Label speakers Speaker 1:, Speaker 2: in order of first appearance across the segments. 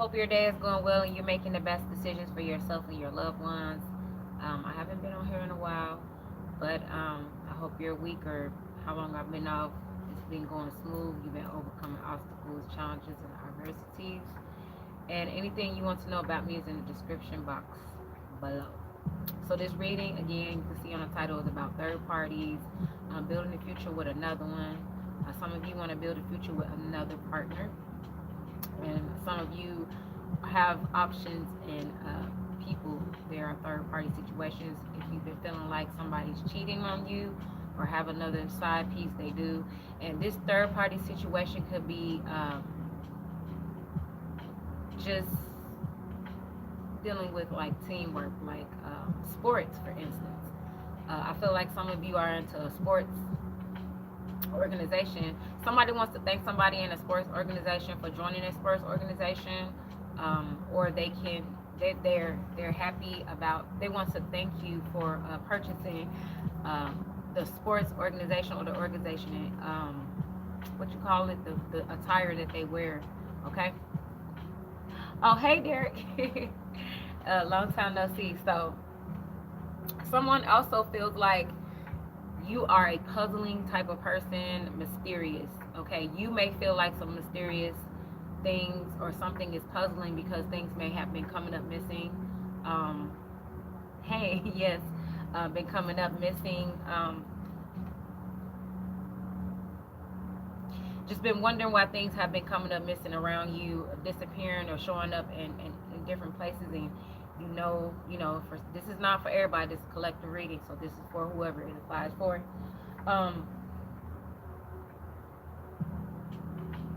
Speaker 1: hope your day is going well and you're making the best decisions for yourself and your loved ones. I haven't been on here in a while, but I hope your week or how long I've been off, it's been going smooth. You've been overcoming obstacles, challenges, and adversities. And anything you want to know about me is in the description box below. So this reading, again, you can see on the title, is about third parties, building the future with another one. Some of you want to build a future with another partner, and some of you have options in people. There are third party situations. If you've been feeling like somebody's cheating on you or have another side piece, they do. And this third party situation could be just dealing with like teamwork, like sports, for instance. I feel like some of you are into a sports organization. Somebody wants to thank somebody in a sports organization for joining a sports organization, or they're happy about, they want to thank you for purchasing the sports organization or the organization, what you call it, the attire that they wear. Okay. Oh, hey, Derek. Long time no see. So someone also feels like you are a puzzling type of person, mysterious. Okay, you may feel like some mysterious things or something is puzzling because things may have been coming up missing. Um, hey, yes, been coming up missing. Just been wondering why things have been coming up missing around you, disappearing or showing up in different places. And for this is not for everybody. This is collective reading, so this is for whoever it applies for. Um,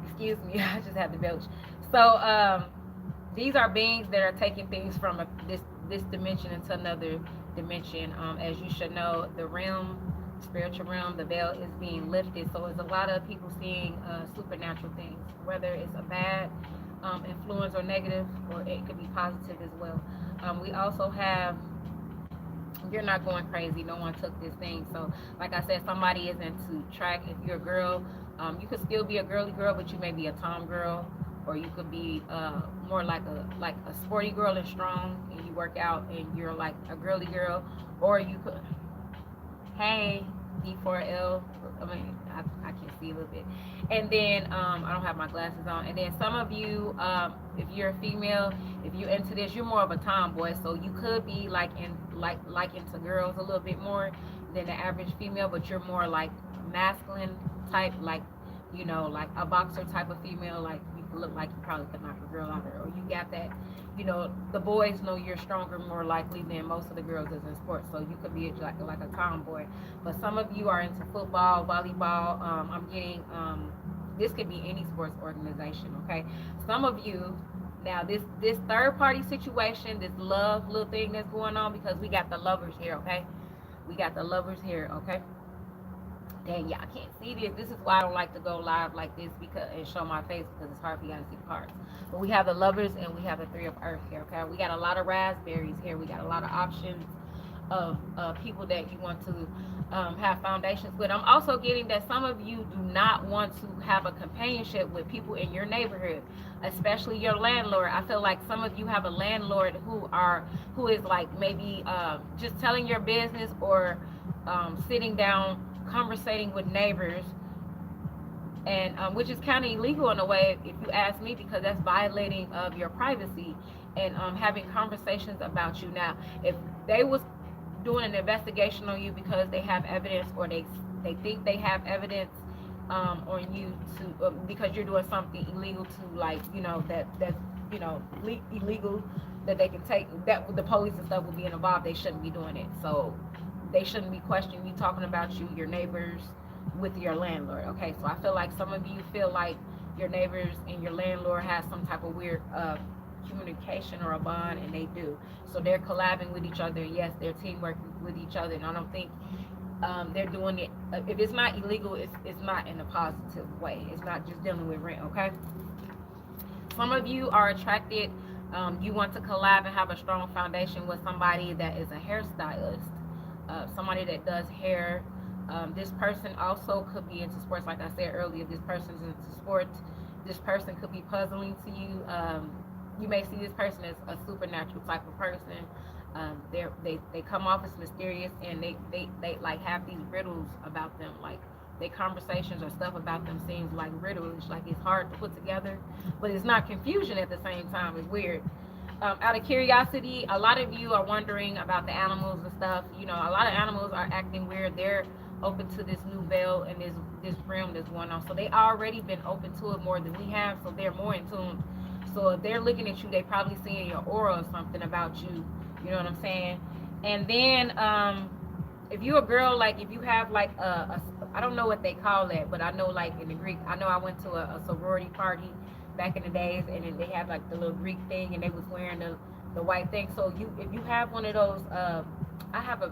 Speaker 1: Excuse me, I just had to belch. So these are beings that are taking things from this dimension into another dimension. As you should know, the realm, spiritual realm, the veil is being lifted. So it's a lot of people seeing supernatural things, whether it's a bad influence or negative, or it could be positive as well. We also have, you're not going crazy. No one took this thing. So, like I said, somebody is into track. If you're a girl, you could still be a girly girl, but you may be a tom girl, or you could be more like a sporty girl and strong, and you work out, and you're like a girly girl, or you could, hey, D4L. I mean, I can see a little bit. And then I don't have my glasses on. And then some of you, if you're a female, if you're into this, you're more of a tomboy. So you could be like into girls a little bit more than the average female, but you're more like masculine type, like a boxer type of female. Like you look like you probably could knock a girl out, or you got that. The boys know you're stronger more likely than most of the girls is in sports, so you could be like a tomboy. But some of you are into football, volleyball. I'm getting this could be any sports organization. Okay, some of you, now this third party situation, this love little thing that's going on, because we got the lovers here. Okay, we got the lovers here. Okay. Dang, y'all can't see this. This is why I don't like to go live like this and show my face, because it's hard for y'all to see the cards. But we have the lovers and we have the three of earth here. Okay, we got a lot of raspberries here. We got a lot of options of people that you want to have foundations with. I'm also getting that some of you do not want to have a companionship with people in your neighborhood, especially your landlord. I feel like some of you have a landlord who is like maybe just telling your business, or sitting down conversating with neighbors, and which is kind of illegal in a way, if you ask me, because that's violating of your privacy, and having conversations about you. Now, if they was doing an investigation on you because they have evidence, or they think they have evidence on you to because you're doing something illegal, to like that's illegal, that they can take, that the police and stuff will be involved, they shouldn't be doing it. So they shouldn't be questioning you, talking about you, your neighbors, with your landlord. Okay, so I feel like some of you feel like your neighbors and your landlord has some type of weird communication or a bond, and they do. So they're collabing with each other. Yes, they're teamwork with each other, and I don't think they're doing it. If it's not illegal, it's not in a positive way. It's not just dealing with rent. Okay. Some of you are attracted. You want to collab and have a strong foundation with somebody that is a hairstylist, somebody that does hair. This person also could be into sports, like I said earlier. If this person's into sports, this person could be puzzling to you. You may see this person as a supernatural type of person. They come off as mysterious, and they like have these riddles about them. Like their conversations or stuff about them seems like riddles, like it's hard to put together, but it's not confusion at the same time. It's weird. Out of curiosity, a lot of you are wondering about the animals and stuff. You know, a lot of animals are acting weird. They're open to this new veil and this realm that's going on. So they already been open to it more than we have. So they're more in tune. So if they're looking at you, they probably seeing your aura or something about you. You know what I'm saying? And then if you're a girl, like if you have like I don't know what they call that, but I know like in the Greek, I know I went to a sorority party back in the days, and then they had like the little Greek thing, and they was wearing the white thing. So you, if you have one of those, I have a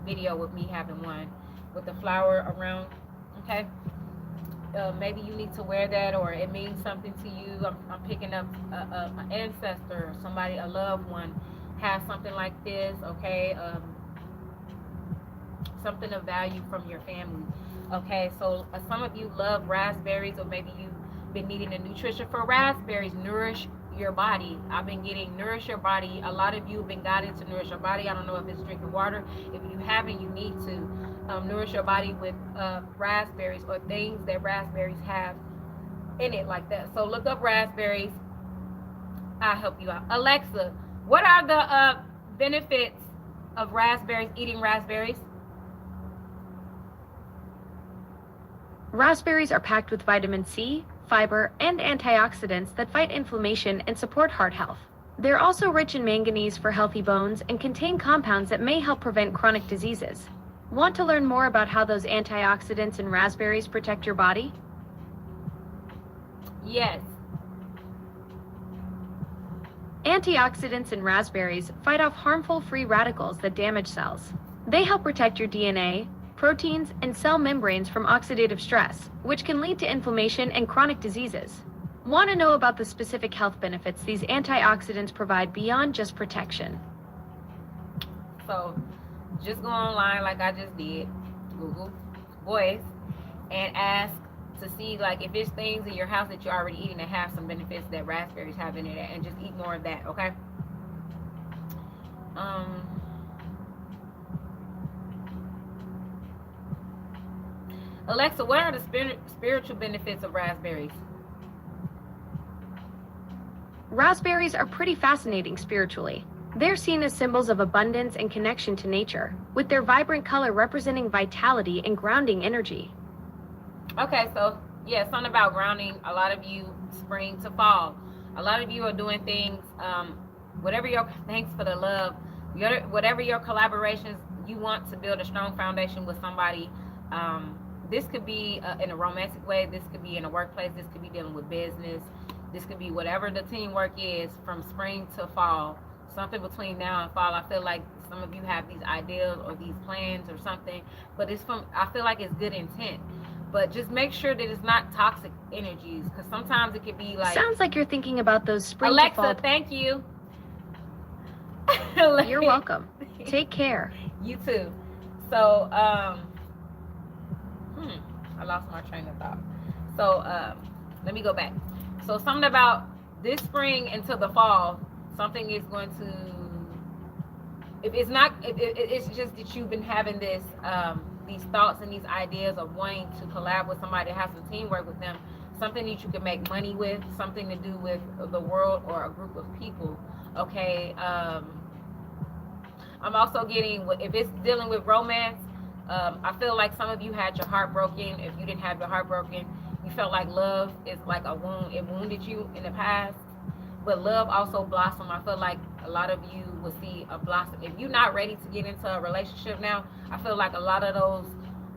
Speaker 1: video with me having one with the flower around. Okay, maybe you need to wear that, or it means something to you. I'm picking up an ancestor, somebody, a loved one, has something like this. Okay, something of value from your family. Okay, so some of you love raspberries, or maybe you've been needing the nutrition for raspberries. Nourish your body. I've been getting nourish your body. A lot of you have been guided to nourish your body. I don't know if it's drinking water. If you haven't, you need to nourish your body with raspberries or things that raspberries have in it, like that. So look up raspberries. I'll help you out. Alexa, what are the benefits of raspberries, eating raspberries?
Speaker 2: Raspberries are packed with vitamin C, fiber, and antioxidants that fight inflammation and support heart health. They're also rich in manganese for healthy bones and contain compounds that may help prevent chronic diseases. Want to learn more about how those antioxidants in raspberries protect your body?
Speaker 1: Yes.
Speaker 2: Antioxidants in raspberries fight off harmful free radicals that damage cells. They help protect your DNA, proteins, and cell membranes from oxidative stress, which can lead to inflammation and chronic diseases. Want to know about the specific health benefits these antioxidants provide beyond just protection?
Speaker 1: So just go online like I just did, Google voice, and ask to see like if there's things in your house that you're already eating that have some benefits that raspberries have in it, and just eat more of that, okay? Alexa, what are the spiritual benefits of raspberries?
Speaker 2: Raspberries are pretty fascinating spiritually. They're seen as symbols of abundance and connection to nature, with their vibrant color representing vitality and grounding energy.
Speaker 1: Okay, so yeah, something about grounding. A lot of you, spring to fall, a lot of you are doing things, whatever your, thanks for the love, whatever your collaborations, you want to build a strong foundation with somebody. This could be in a romantic way, this could be in a workplace, this could be dealing with business, this could be whatever the teamwork is from spring to fall, something between now and fall. I feel like some of you have these ideas or these plans or something, but it's from, I feel like it's good intent, but just make sure that it's not toxic energies, because sometimes it could be like,
Speaker 2: sounds like you're thinking about those spring
Speaker 1: Alexa,
Speaker 2: to fall.
Speaker 1: thank you.
Speaker 2: You're welcome. Take care.
Speaker 1: You too. So I lost my train of thought. So let me go back. So something about this spring into the fall, something is going to, if it's not, if it's just that you've been having this these thoughts and these ideas of wanting to collab with somebody, have some teamwork with them, something that you can make money with, something to do with the world or a group of people. Okay. I'm also getting, if it's dealing with romance, I feel like some of you had your heart broken. If you didn't have your heart broken, you felt like love is like a wound. It wounded you in the past, but love also blossom. I feel like a lot of you will see a blossom. If you're not ready to get into a relationship now, I feel like a lot of those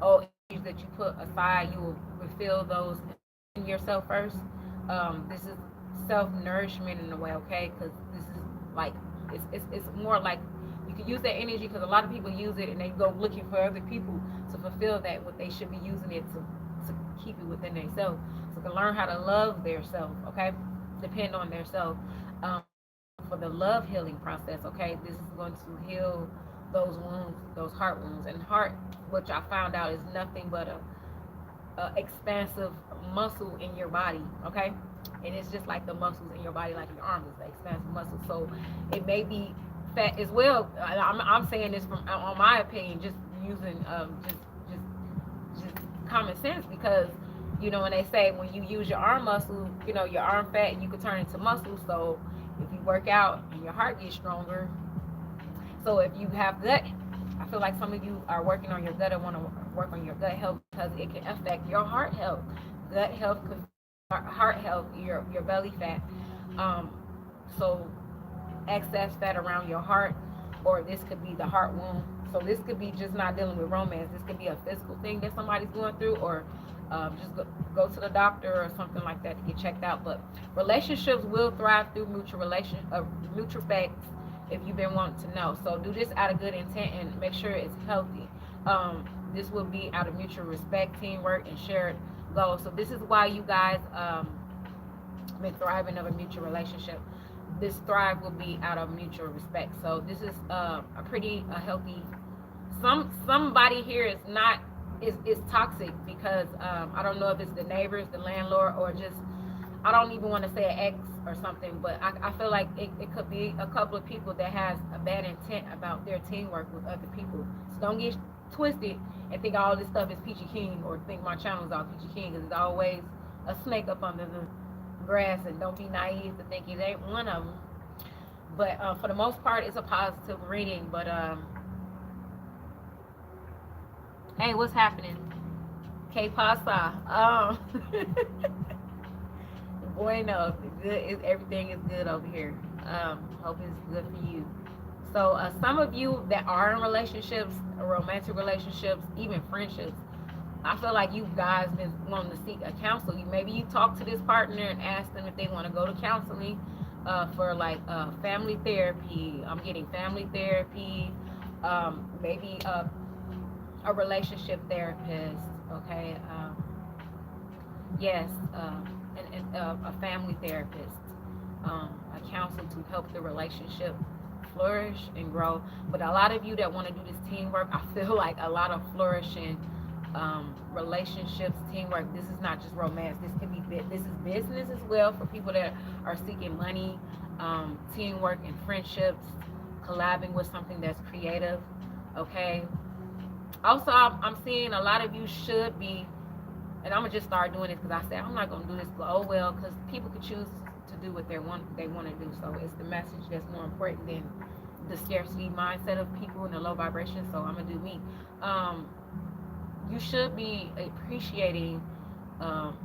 Speaker 1: old issues that you put aside, you will refill those in yourself first. This is self-nourishment in a way, okay? Because this is like, it's more like you can use that energy, because a lot of people use it and they go looking for other people to fulfill that, what they should be using it to keep it within themselves. So they can learn how to love their self, okay? Depend on their self. For the love healing process, okay? This is going to heal those wounds, those heart wounds. And heart, which I found out, is nothing but a expansive muscle in your body, okay? And it's just like the muscles in your body, like your arms, is the expansive muscles. So it may be fat as well. I'm saying this from on my opinion, just using just common sense, because when they say when you use your arm muscle, your arm fat, you can turn into muscle. So if you work out and your heart gets stronger, so if you have gut, I feel like some of you are working on your gut and want to work on your gut health, because it can affect your heart health. Gut health could heart health, your belly fat. Um, so excess fat around your heart, or this could be the heart wound. So this could be just not dealing with romance. This could be a physical thing that somebody's going through, or just go to the doctor or something like that to get checked out. But relationships will thrive through mutual respect, if you've been wanting to know. So do this out of good intent and make sure it's healthy. This will be out of mutual respect, teamwork, and shared goals. So this is why you guys been thriving of a mutual relationship. This thrive will be out of mutual respect. So this is a pretty healthy. Somebody here is toxic, because I don't know if it's the neighbors, the landlord, or just, I don't even want to say an ex or something, but I feel like it could be a couple of people that has a bad intent about their teamwork with other people. So don't get twisted and think all this stuff is peachy keen, or think my channel is all peachy keen, because there's always a snake up under the grass, and don't be naive to think it ain't one of them. But for the most part, it's a positive reading. But hey, what's happening? K Pasa. Bueno, good. Everything is good over here. Hope it's good for you. So some of you that are in relationships, romantic relationships, even friendships, I feel like you guys been wanting to seek a counsel. Maybe you talk to this partner and ask them if they want to go to counseling for like family therapy. I'm getting family therapy. Maybe a relationship therapist. Okay. Yes. And a family therapist. A counsel to help the relationship flourish and grow. But a lot of you that want to do this teamwork, I feel like a lot of flourishing relationships, teamwork. This is not just romance. This is business as well, for people that are seeking money, teamwork and friendships, collabing with something that's creative. Okay. Also, I'm seeing a lot of you should be, and I'm gonna just start doing this because I said I'm not gonna do this, but oh well, because people can choose to do what they want to do. So it's the message that's more important than the scarcity mindset of people and the low vibration. So I'm gonna do me. You should be appreciating um,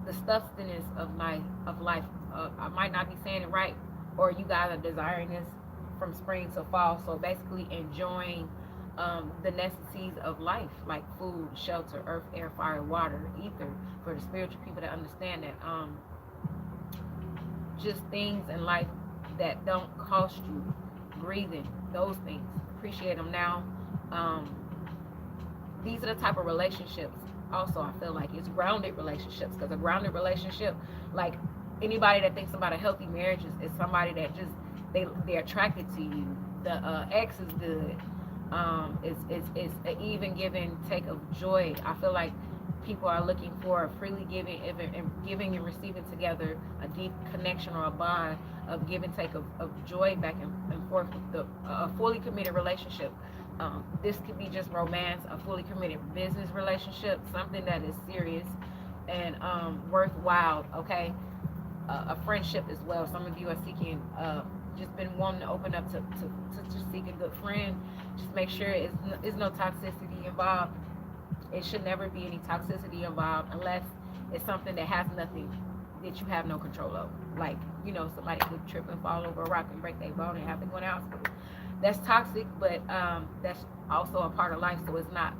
Speaker 1: the substance of life. I might not be saying it right, or you guys are desiring this from spring to fall. So basically, enjoying the necessities of life, like food, shelter, earth, air, fire, water, ether. For the spiritual people that understand that, just things in life that don't cost you, breathing, those things. Appreciate them now. Um, these are the type of relationships. Also, I feel like it's grounded relationships, because a grounded relationship, like anybody that thinks about a healthy marriage, is somebody that just they're attracted to you. The ex is good. It's an even give and take of joy. I feel like people are looking for a freely giving and receiving together, a deep connection or a bond of give and take of joy back and forth with a fully committed relationship. This could be just romance, a fully committed business relationship, something that is serious and worthwhile. Okay, a friendship as well. Some of you are seeking, just been wanting to open up to just seek a good friend. Just make sure it's no toxicity involved. It should never be any toxicity involved, unless it's something that has nothing, that you have no control over. Like, somebody could trip and fall over a rock and break their bone and have to go to the hospital. That's toxic, but that's also a part of life. So it's not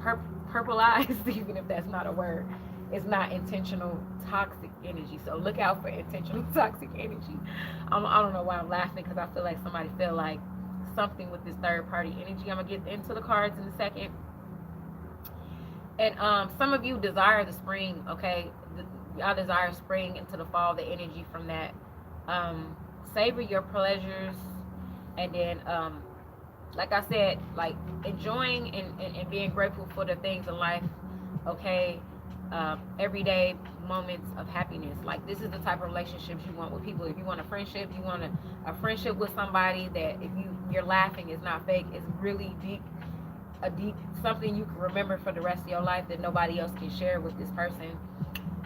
Speaker 1: purpleized, even if that's not a word. It's not intentional toxic energy. So look out for intentional toxic energy. I don't know why I'm laughing, because I feel like somebody feel like something with this third party energy. I'm gonna get into the cards in a second. And some of you desire the spring. Okay, y'all desire spring into the fall. The energy from that. Savor your pleasures, and then like I said, like enjoying and being grateful for the things in life. Okay. everyday moments of happiness. Like, this is the type of relationships you want with people. If you want a friendship, you want a friendship with somebody that if you're laughing is not fake, it's really deep, a deep something you can remember for the rest of your life that nobody else can share with this person.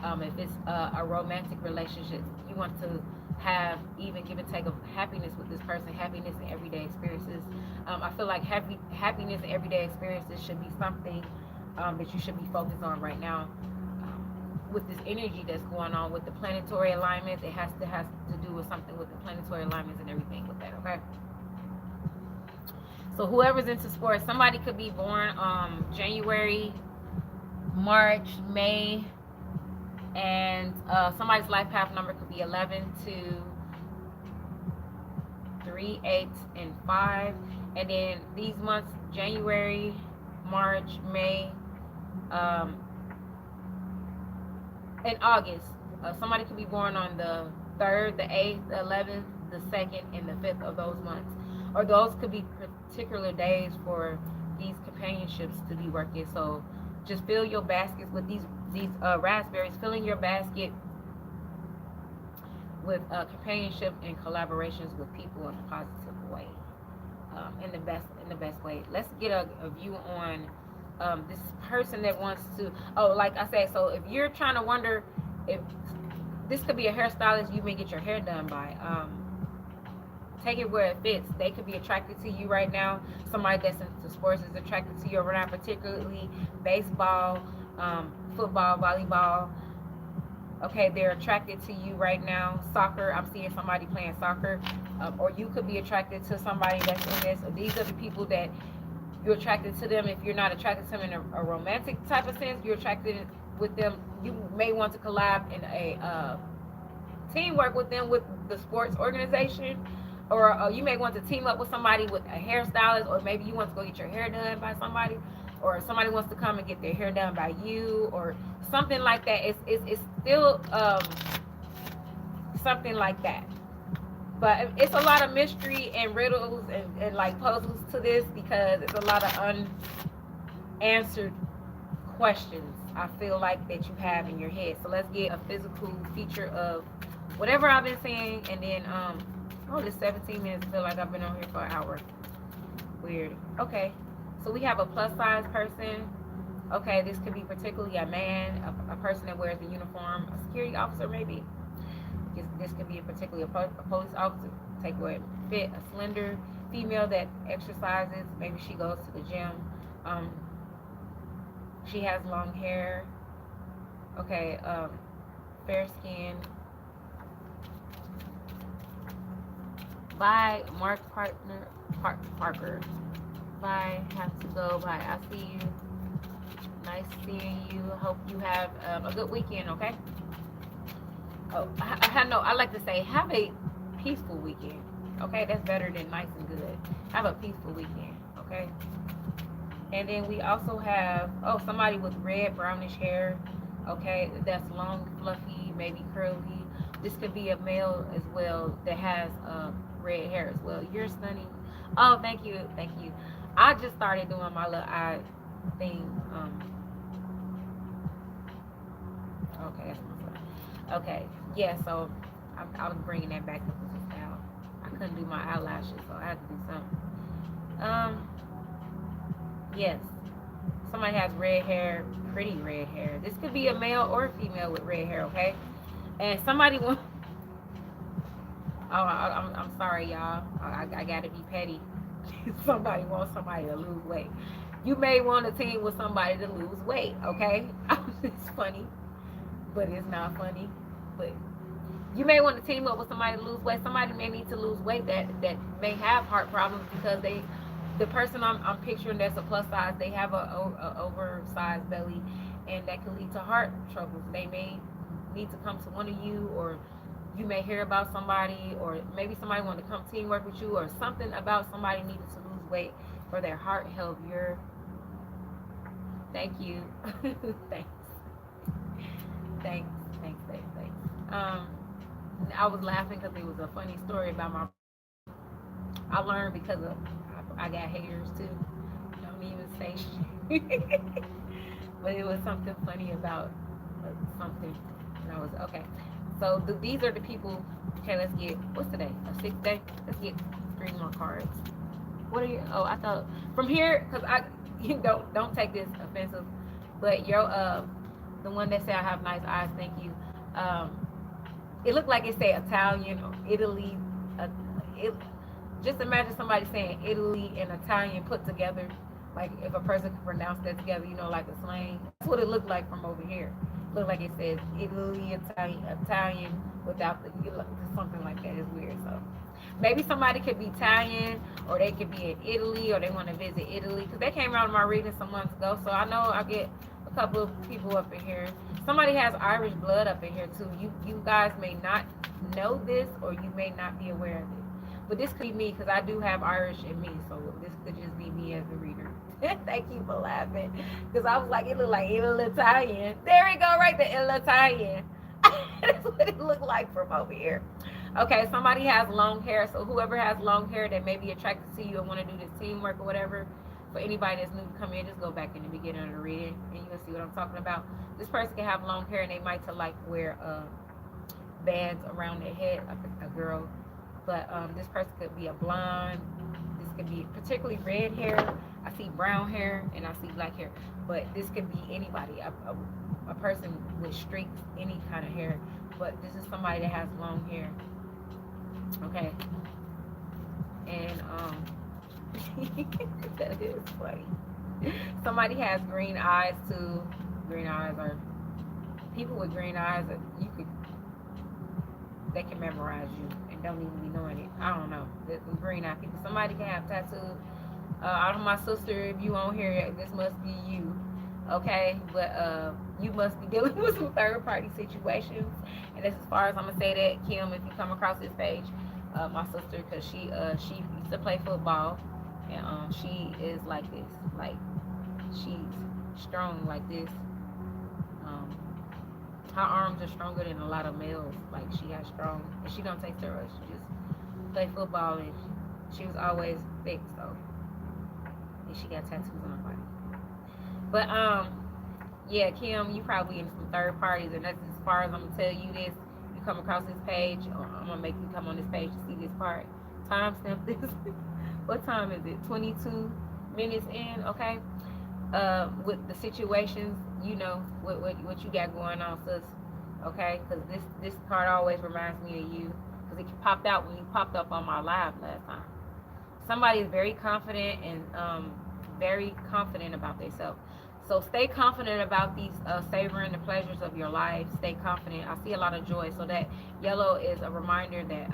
Speaker 1: If it's a romantic relationship, you want to have even give and take of happiness with this person, happiness in everyday experiences. I feel like happiness in everyday experiences should be something that you should be focused on right now. With this energy that's going on with the planetary alignments, it has to do with something with the planetary alignments and everything with that. Okay. So whoever's into sports, somebody could be born January, March, May, and somebody's life path number could be 11 to 3, 8, and 5. And then these months, January, March, May, um, and August. Somebody could be born on the 3rd, the 8th, the 11th, the 2nd, and the 5th of those months. Or those could be particular days for these companionships to be working. So just fill your baskets with these raspberries. Filling your basket with companionship and collaborations with people in a positive way, in the best way. Let's get a view on this person that wants to. Oh, like I said, so if you're trying to wonder if this could be a hairstylist you may get your hair done by. Take it where it fits. They could be attracted to you right now. Somebody that's into sports is attracted to you right now, particularly baseball, football, volleyball. Okay, they're attracted to you right now. Soccer, I'm seeing somebody playing soccer. Or you could be attracted to somebody that's in this. These are the people that you're attracted to them. If you're not attracted to them in a romantic type of sense, you're attracted with them. You may want to collab in a teamwork with them with the sports organization, or you may want to team up with somebody with a hairstylist, or maybe you want to go get your hair done by somebody, or somebody wants to come and get their hair done by you, or something like that. It's still something like that. But it's a lot of mystery and riddles and like puzzles to this because it's a lot of unanswered questions I feel like that you have in your head. So let's get a physical feature of whatever I've been saying, and then oh, this 17 minutes. I feel like I've been on here for an hour. Weird. Okay, so we have a plus size person. Okay, this could be particularly a man, a person that wears a uniform, a security officer maybe. This could be particularly a police officer. Take where it fit. A slender female that exercises. Maybe she goes to the gym. Um, she has long hair. Okay, fair skin. Bye, Mark Parker. Bye. Have to go. Bye. I see you. Nice seeing you. Hope you have a good weekend. Okay. Oh, I like to say have a peaceful weekend. Okay, that's better than nice and good. Have a peaceful weekend. Okay. And then we also have somebody with red brownish hair. Okay, that's long, fluffy, maybe curly. This could be a male as well that has red hair as well. You're stunning. Oh, thank you, thank you. I just started doing my little eye thing. Okay, that's my phone. Okay, yeah. So I was bringing that back up to style. I couldn't do my eyelashes, so I had to do something. Um, yes. Somebody has red hair, pretty red hair. This could be a male or a female with red hair, okay? And somebody wants. Oh, I'm sorry, y'all. I gotta be petty. Somebody wants somebody to lose weight. You may want a team with somebody to lose weight, okay? It's funny, but it's not funny. But you may want to team up with somebody to lose weight. Somebody may need to lose weight that may have heart problems because the person I'm picturing that's a plus size, they have a oversized belly, and that can lead to heart troubles. They may need to come to one of you, or you may hear about somebody, or maybe somebody want to come teamwork with you, or something about somebody needing to lose weight for their heart health. Thank you. Thanks. Thanks. I was laughing because it was a funny story about my. I learned because of I got haters too. Don't even say shit. But it was something funny about something. And I was okay. So these are the people. Okay, let's get what's today? A sixth day. Let's get 3 more cards. What are you? Oh, I thought from here because I you don't take this offensive, but your the one that said I have nice eyes. Thank you. Um, it looked like it said Italian or Italy. Uh, it, just imagine somebody saying Italy and Italian put together. Like if a person could pronounce that together, like a slang. That's what it looked like from over here. It looked like it says Italy, Italian without the something like that. Is weird. So maybe somebody could be Italian or they could be in Italy or they want to visit Italy because they came around my reading some months ago. So I know I get a couple of people up in here. Somebody has Irish blood up in here too. You guys may not know this or you may not be aware of it. But this could be me because I do have Irish in me. So this could just be me as a reader. Thank you for laughing. Because I was like, it looked like Italian. There we go, right there, Italian. That's what it looked like from over here. Okay, somebody has long hair. So whoever has long hair that may be attracted to you and want to do this teamwork or whatever, for anybody that's new to come in, just go back in the beginning of the reading and you'll see what I'm talking about. This person can have long hair and they might to like wear bands around their head, like a girl. But this person could be a blonde. This could be particularly red hair. I see brown hair and I see black hair. But this could be anybody, a person with streaks, any kind of hair. But this is somebody that has long hair. Okay. And that is funny. Somebody has green eyes too. Green eyes are people with green eyes. They can memorize you and don't even be knowing it. I don't know. The green eye people. Somebody can have tattoos. Out of my sister, if you on here, this must be you. Okay, but you must be dealing with some third party situations. And that's as far as I'm gonna say that, Kim. If you come across this page, my sister, because she used to play football, and she is like this, like she's strong like this. Um, her arms are stronger than a lot of males. Like she has strong, and she don't take steroids. She just play football, and she was always thick, so and she got tattoos on her body. But yeah, Kim, you probably in some third parties, and that's as far as I'm gonna tell you this. You come across this page, or I'm gonna make you come on this page to see this part. Timestamp this. What time is it? 22 minutes in. Okay. With the situations, what you got going on, sis. Okay, because this card always reminds me of you because it popped out when you popped up on my live last time. Somebody is very confident and very confident about themselves. So stay confident about these, savoring the pleasures of your life. Stay confident. I see a lot of joy. So that yellow is a reminder that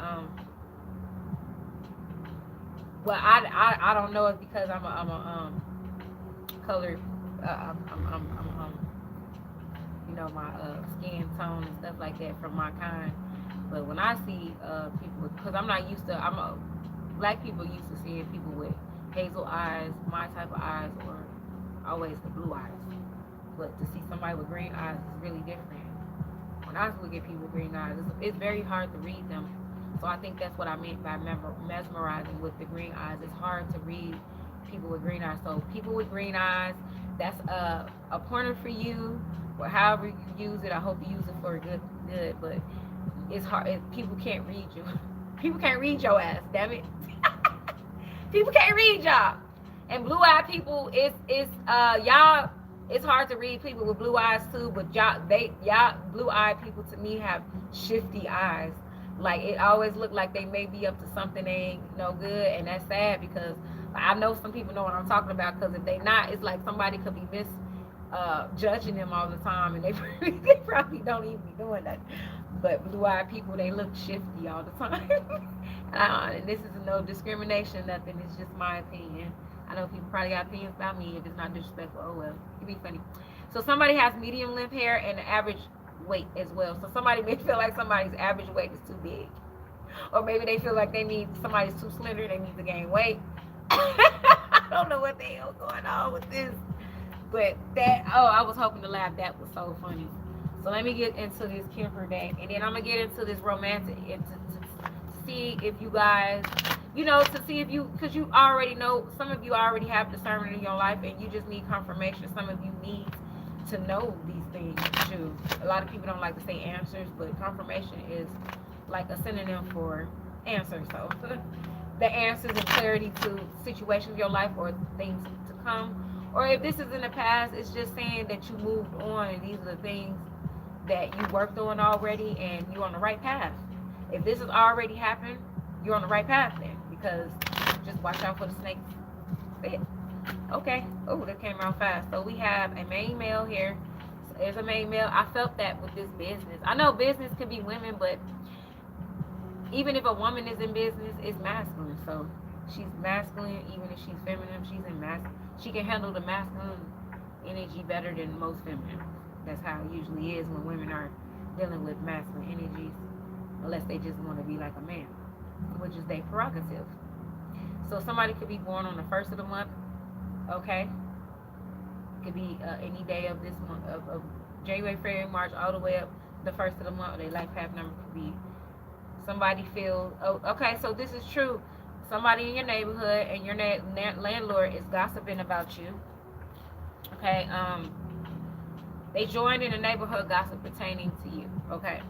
Speaker 1: well, I don't know if because I'm a colored my skin tone and stuff like that from my kind. But when I see people, because I'm not used to, black people used to seeing people with hazel eyes, my type of eyes, or always the blue eyes. But to see somebody with green eyes is really different. When I look at people with green eyes, it's very hard to read them. So I think that's what I meant by mesmerizing with the green eyes. It's hard to read people with green eyes. So people with green eyes, that's a pointer for you, or however you use it. I hope you use it for good. But it's hard. People can't read you. People can't read your ass. Damn it. People can't read y'all. And blue-eyed people, y'all. It's hard to read people with blue eyes too. But y'all blue-eyed people to me have shifty eyes. Like it always look like they may be up to something they ain't no good, and that's sad because I know some people know what I'm talking about. Because if they not, it's like somebody could be judging them all the time, and they probably don't even be doing that. But blue-eyed people, they look shifty all the time. And this is no discrimination, nothing. It's just my opinion. I know people probably got opinions about me. If it's not disrespectful, oh well, it'd be funny. So somebody has medium length hair and an average weight as well. So somebody may feel like somebody's average weight is too big, or maybe they feel like somebody's too slender. They need to gain weight. I don't know what the hell going on with this, but I was hoping to laugh. That was so funny. So let me get into this Kemper deck, and then I'm gonna get into this romantic, and to see if you guys, to see if you, because you already know, some of you already have discernment in your life, and you just need confirmation. Some of you need to know these things too. A lot of people don't like to say answers, but confirmation is like a synonym for answer. So the answers and clarity to situations in your life or things to come. Or if this is in the past, it's just saying that you moved on and these are the things that you worked on already and you're on the right path. If this has already happened, you're on the right path then because just watch out for the snakes. Okay. Oh, that came around fast. So we have a main male here. So there's a main male. I felt that with this business. I know business could be women, but even if a woman is in business, it's masculine. So she's masculine, even if she's feminine, she's in masculine. She can handle the masculine energy better than most feminine. That's how it usually is when women are dealing with masculine energies, unless they just want to be like a man, which is their prerogative. So somebody could be born on the first of the month, okay? Could be any day of this month, of January, February, March, all the way up the first of the month. Their life path number could be somebody feels, oh, okay, so this is true. Somebody in your neighborhood and your landlord is gossiping about you. Okay, they joined in a neighborhood gossip pertaining to you. Okay,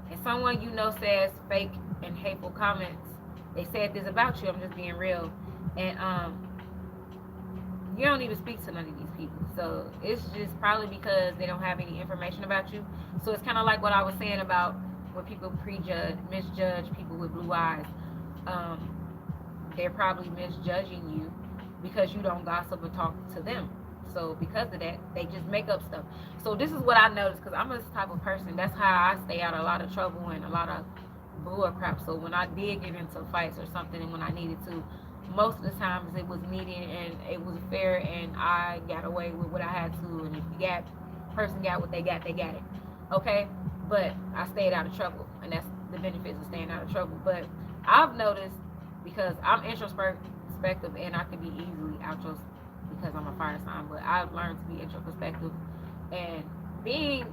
Speaker 1: and someone you know says fake and hateful comments. They said this about you. I'm just being real, and you don't need to speak to none of these people. So it's just probably because they don't have any information about you. So it's kind of like what I was saying about when people prejudge, misjudge people with blue eyes. Um, they're probably misjudging you because you don't gossip or talk to them. So because of that, they just make up stuff. So this is what I noticed because I'm this type of person. That's how I stay out of a lot of trouble and a lot of bull crap. So when I did get into fights or something, and when I needed to, most of the times it was needed and it was fair, and I got away with what I had to. And if you got person got what they got it. Okay, but I stayed out of trouble, and that's the benefits of staying out of trouble. But I've noticed because I'm introspective and I can be easily outros because I'm a fire sign, but I've learned to be introspective and being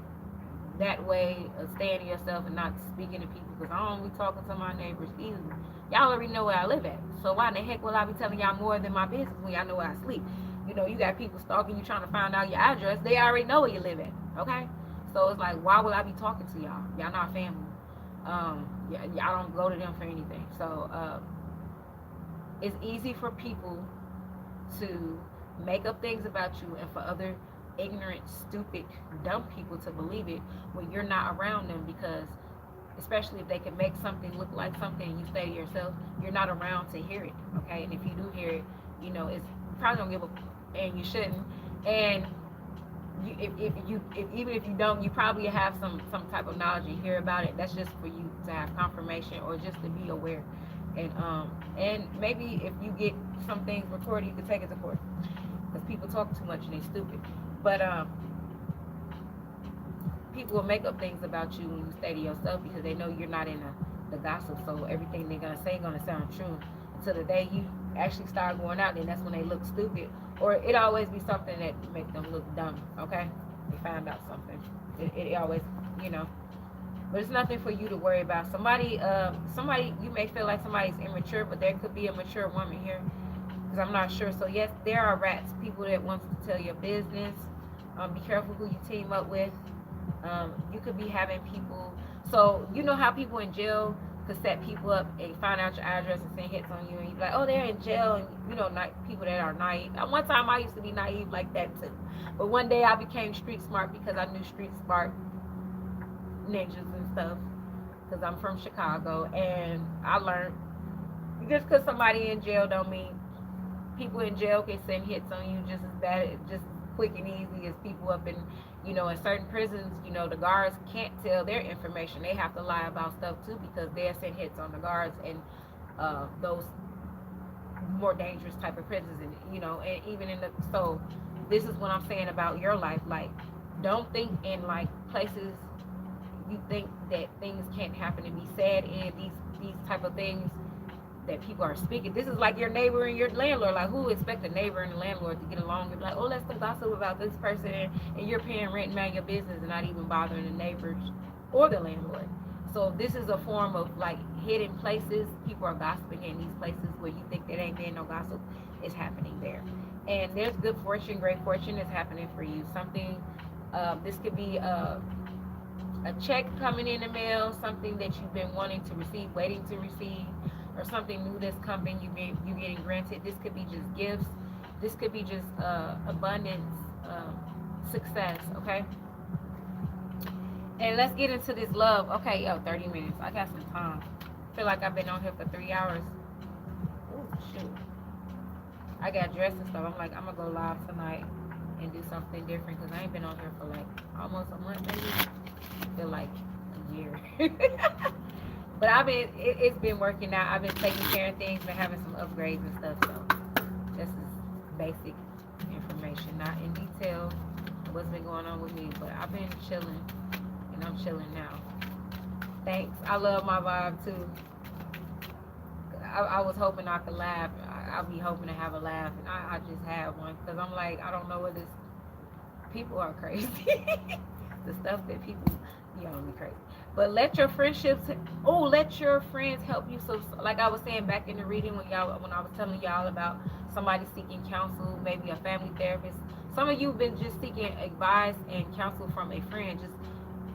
Speaker 1: that way of staying to yourself and not speaking to people because I don't be talking to my neighbors easily. Y'all already know where I live at, so why in the heck will I be telling y'all more than my business when y'all know where I sleep? You know, you got people stalking you trying to find out your address. They already know where you live at, okay? So it's like, why would I be talking to y'all? Y'all not family. Y'all don't go to them for anything. So it's easy for people to make up things about you and for other ignorant, stupid, dumb people to believe it when you're not around them because especially if they can make something look like something and you stay to yourself, you're not around to hear it, okay? And if you do hear it, you know, it's you probably don't give a, and you shouldn't. And you, if even if you don't, you probably have some type of knowledge and hear about it. That's just for you to have confirmation or just to be aware. And maybe if you get some things recorded, you can take it to court because people talk too much and they stupid. But people will make up things about you when you stay to yourself because they know you're not in the gossip. So everything they're gonna say gonna sound true until the day you actually start going out. Then that's when they look stupid, or it always be something that make them look dumb. Okay, they find out something. It always, you know. But it's nothing for you to worry about. Somebody, you may feel like somebody's immature, but there could be a mature woman here because I'm not sure. So yes, there are rats, people that wants to tell your business. Be careful who you team up with. You could be having people. So you know how people in jail could set people up and find out your address and send hits on you, and you be like, oh, they're in jail, and you know, people that are naive. One time I used to be naive like that too, but one day I became street smart because I knew street smart ninjas and stuff because I'm from Chicago, and I learned just because somebody in jail don't mean people in jail can send hits on you just as bad, just quick and easy as people up in, you know, in certain prisons. You know, the guards can't tell their information. They have to lie about stuff too because they'll send hits on the guards and those more dangerous type of prisons, and you know, and even in the, so this is what I'm saying about your life. Like, don't think in like places you think that things can't happen and be said in these type of things that people are speaking. This is like your neighbor and your landlord. Like, who expect a neighbor and a landlord to get along and be like, oh, let's gossip about this person, and you're paying rent and mind your business and not even bothering the neighbors or the landlord. So this is a form of like hidden places. People are gossiping in these places where you think there ain't been no gossip. It's happening there. And there's good fortune, great fortune is happening for you. Something, this could be a check coming in the mail, something that you've been wanting to receive, waiting to receive, or something new that's coming. You getting granted. This could be just gifts. This could be just abundance, success. Okay. And let's get into this love. Okay, 30 minutes. I got some time. I feel like I've been on here for 3 hours. Oh shoot. I got dressed and stuff. I'm like, I'm gonna go live tonight and do something different because I ain't been on here for like almost a month, maybe. I feel like a year. But it's been working out. I've been taking care of things, been having some upgrades and stuff. So this is basic information, not in detail what's been going on with me. But I've been chilling, and I'm chilling now. Thanks. I love my vibe too. I was hoping I could laugh. I'll be hoping to have a laugh, and I just had one because I'm like, I don't know what this. People are crazy. The stuff that people be on me crazy. But let your friendships, let your friends help you. So, like I was saying back in the reading when I was telling y'all about somebody seeking counsel, maybe a family therapist. Some of you have been just seeking advice and counsel from a friend. Just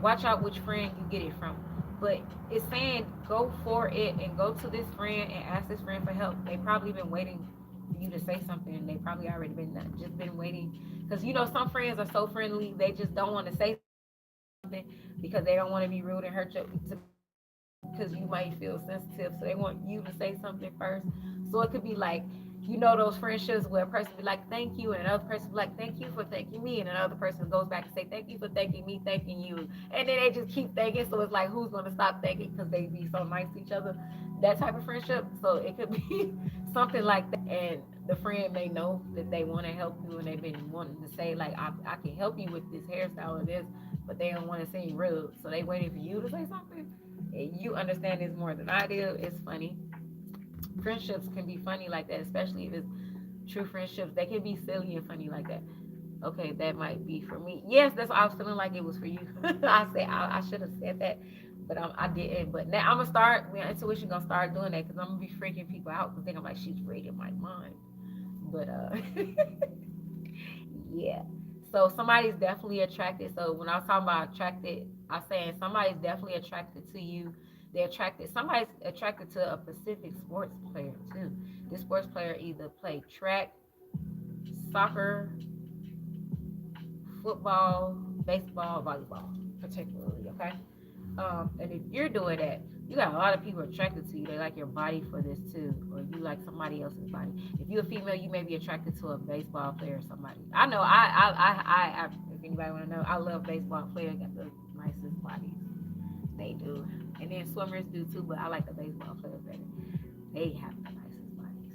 Speaker 1: watch out which friend you get it from. But it's saying go for it and go to this friend and ask this friend for help. They probably been waiting for you to say something. And they probably already been waiting because some friends are so friendly they just don't want to say something because they don't want to be rude and hurt you because you might feel sensitive, so they want you to say something first. So it could be like, those friendships where a person be like, thank you, and another person be like, thank you for thanking me, and another person goes back and say, thank you for thanking me, thanking you, and then they just keep thanking. So it's like, who's going to stop thanking because they be so nice to each other? That type of friendship. So it could be something like that, and the friend may know that they want to help you, and they've been wanting to say like, I can help you with this hairstyle or this, but they don't want to seem rude, so they waiting for you to say something. And you understand this more than I do. It's funny. Friendships can be funny like that, especially if it's true friendships. They can be silly and funny like that. Okay, that might be for me. Yes, that's why I was feeling like it was for you. I should have said that, but I didn't. But now I'm gonna start. My intuition gonna start doing that because I'm gonna be freaking people out because think I'm like she's reading my mind. But yeah. So somebody's definitely attracted. So when I was talking about attracted, I'm saying somebody's definitely attracted to you. They're attracted. Somebody's attracted to a specific sports player too. This sports player either play track, soccer, football, baseball, volleyball, particularly. Okay. And if you're doing that, you got a lot of people attracted to you. They like your body for this too, or you like somebody else's body. If you're a female, you may be attracted to a baseball player or somebody. I know. If anybody want to know, I love baseball players. Got the nicest bodies. They do, and then swimmers do too. But I like the baseball players better. They have the nicest bodies.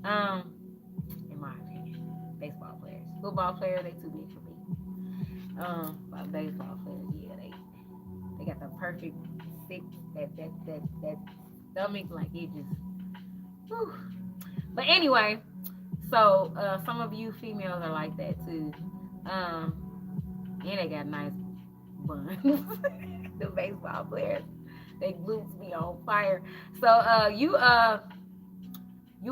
Speaker 1: Um, in my opinion, baseball players, football players, they too big for me. But baseball players, yeah, they got the perfect six that stomach like it just. Whew. But anyway, so some of you females are like that too. And they got nice buns. The baseball players, they glutes be on fire. So you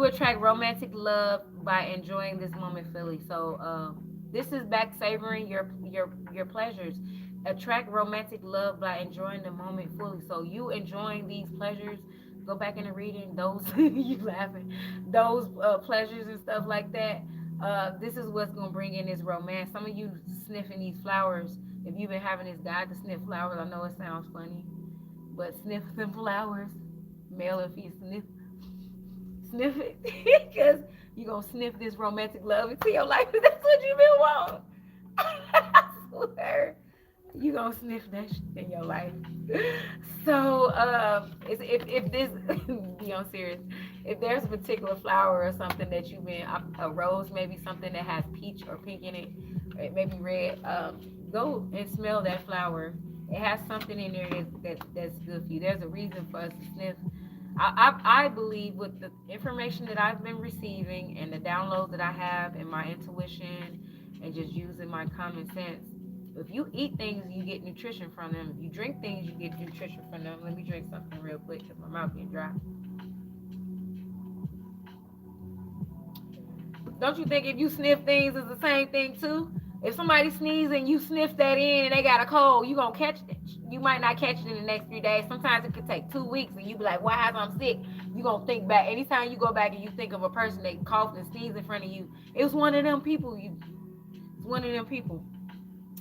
Speaker 1: attract romantic love by enjoying this moment fully. So this is back savoring your pleasures. Attract romantic love by enjoying the moment fully. So you enjoying these pleasures. Go back into reading those. You laughing. Those pleasures and stuff like that. This is what's gonna bring in this romance. Some of you sniffing these flowers. If you've been having this guy to sniff flowers, I know it sounds funny, but sniff some flowers. Male if you sniff it because you gonna sniff this romantic love into your life. That's what you been wanting. I swear you gonna sniff that shit in your life. So if this be on serious, if there's a particular flower or something that you've been a rose, maybe something that has peach or pink in it, or it may be red, go and smell that flower. It has something in there that's good for you. There's a reason for us to sniff. I believe with the information that I've been receiving and the downloads that I have and my intuition and just using my common sense, if you eat things, you get nutrition from them. If you drink things, you get nutrition from them. Let me drink something real quick because my mouth getting dry. Don't you think if you sniff things is the same thing too? If somebody sneezes and you sniff that in and they got a cold, you gonna catch it. You might not catch it in the next 3 days. Sometimes it could take 2 weeks, and you be like, "Why am I sick?" You gonna think back. Anytime you go back and you think of a person that coughed and sneezed in front of you, it was one of them people. It's one of them people.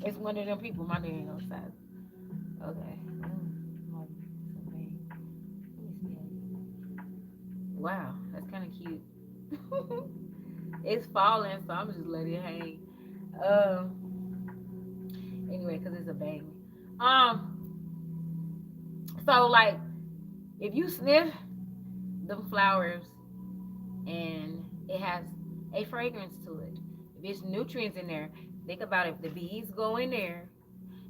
Speaker 1: It's one of them people. My name ain't no size. Okay. Wow, that's kind of cute. It's falling, so I'm just letting it hang. Anyway, because it's a baby. Um, so like if you sniff them flowers and it has a fragrance to it, if it's nutrients in there, think about it. If the bees go in there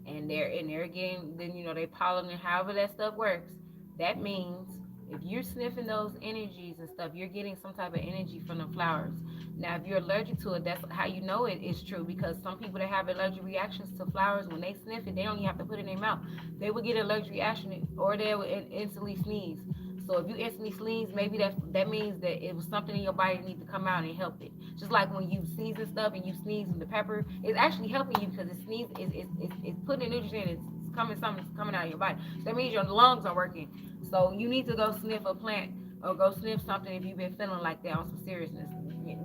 Speaker 1: and they're getting, then they pollen and however that stuff works. That means if you're sniffing those energies and stuff, you're getting some type of energy from the flowers. Now, if you're allergic to it, that's how you know it is true, because some people that have allergic reactions to flowers, when they sniff it, they don't even have to put it in their mouth. They will get an allergic reaction, or they will instantly sneeze. So if you instantly sneeze, maybe that means that it was something in your body that needs to come out and help it. Just like when you sneeze and stuff and you sneeze and the pepper, it's actually helping you because it's putting the nutrients in. It's coming, something's coming out of your body. So that means your lungs are working. So you need to go sniff a plant or go sniff something if you've been feeling like that on some seriousness,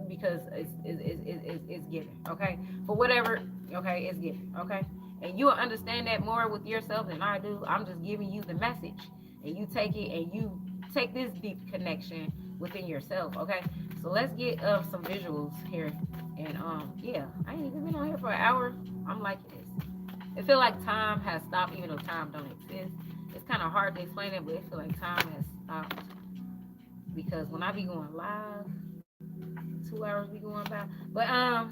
Speaker 1: because it's given. Okay, for whatever. Okay, it's given. Okay, and you will understand that more with yourself than I do. I'm just giving you the message, and you take it and you take this deep connection within yourself. Okay, so let's get some visuals here. And yeah, I ain't even been on here for an hour. I'm liking this. It feel like time has stopped, even though time don't exist. It's kind of hard to explain it, but it feel like time has stopped, because when I be going live, 2 hours be going by. But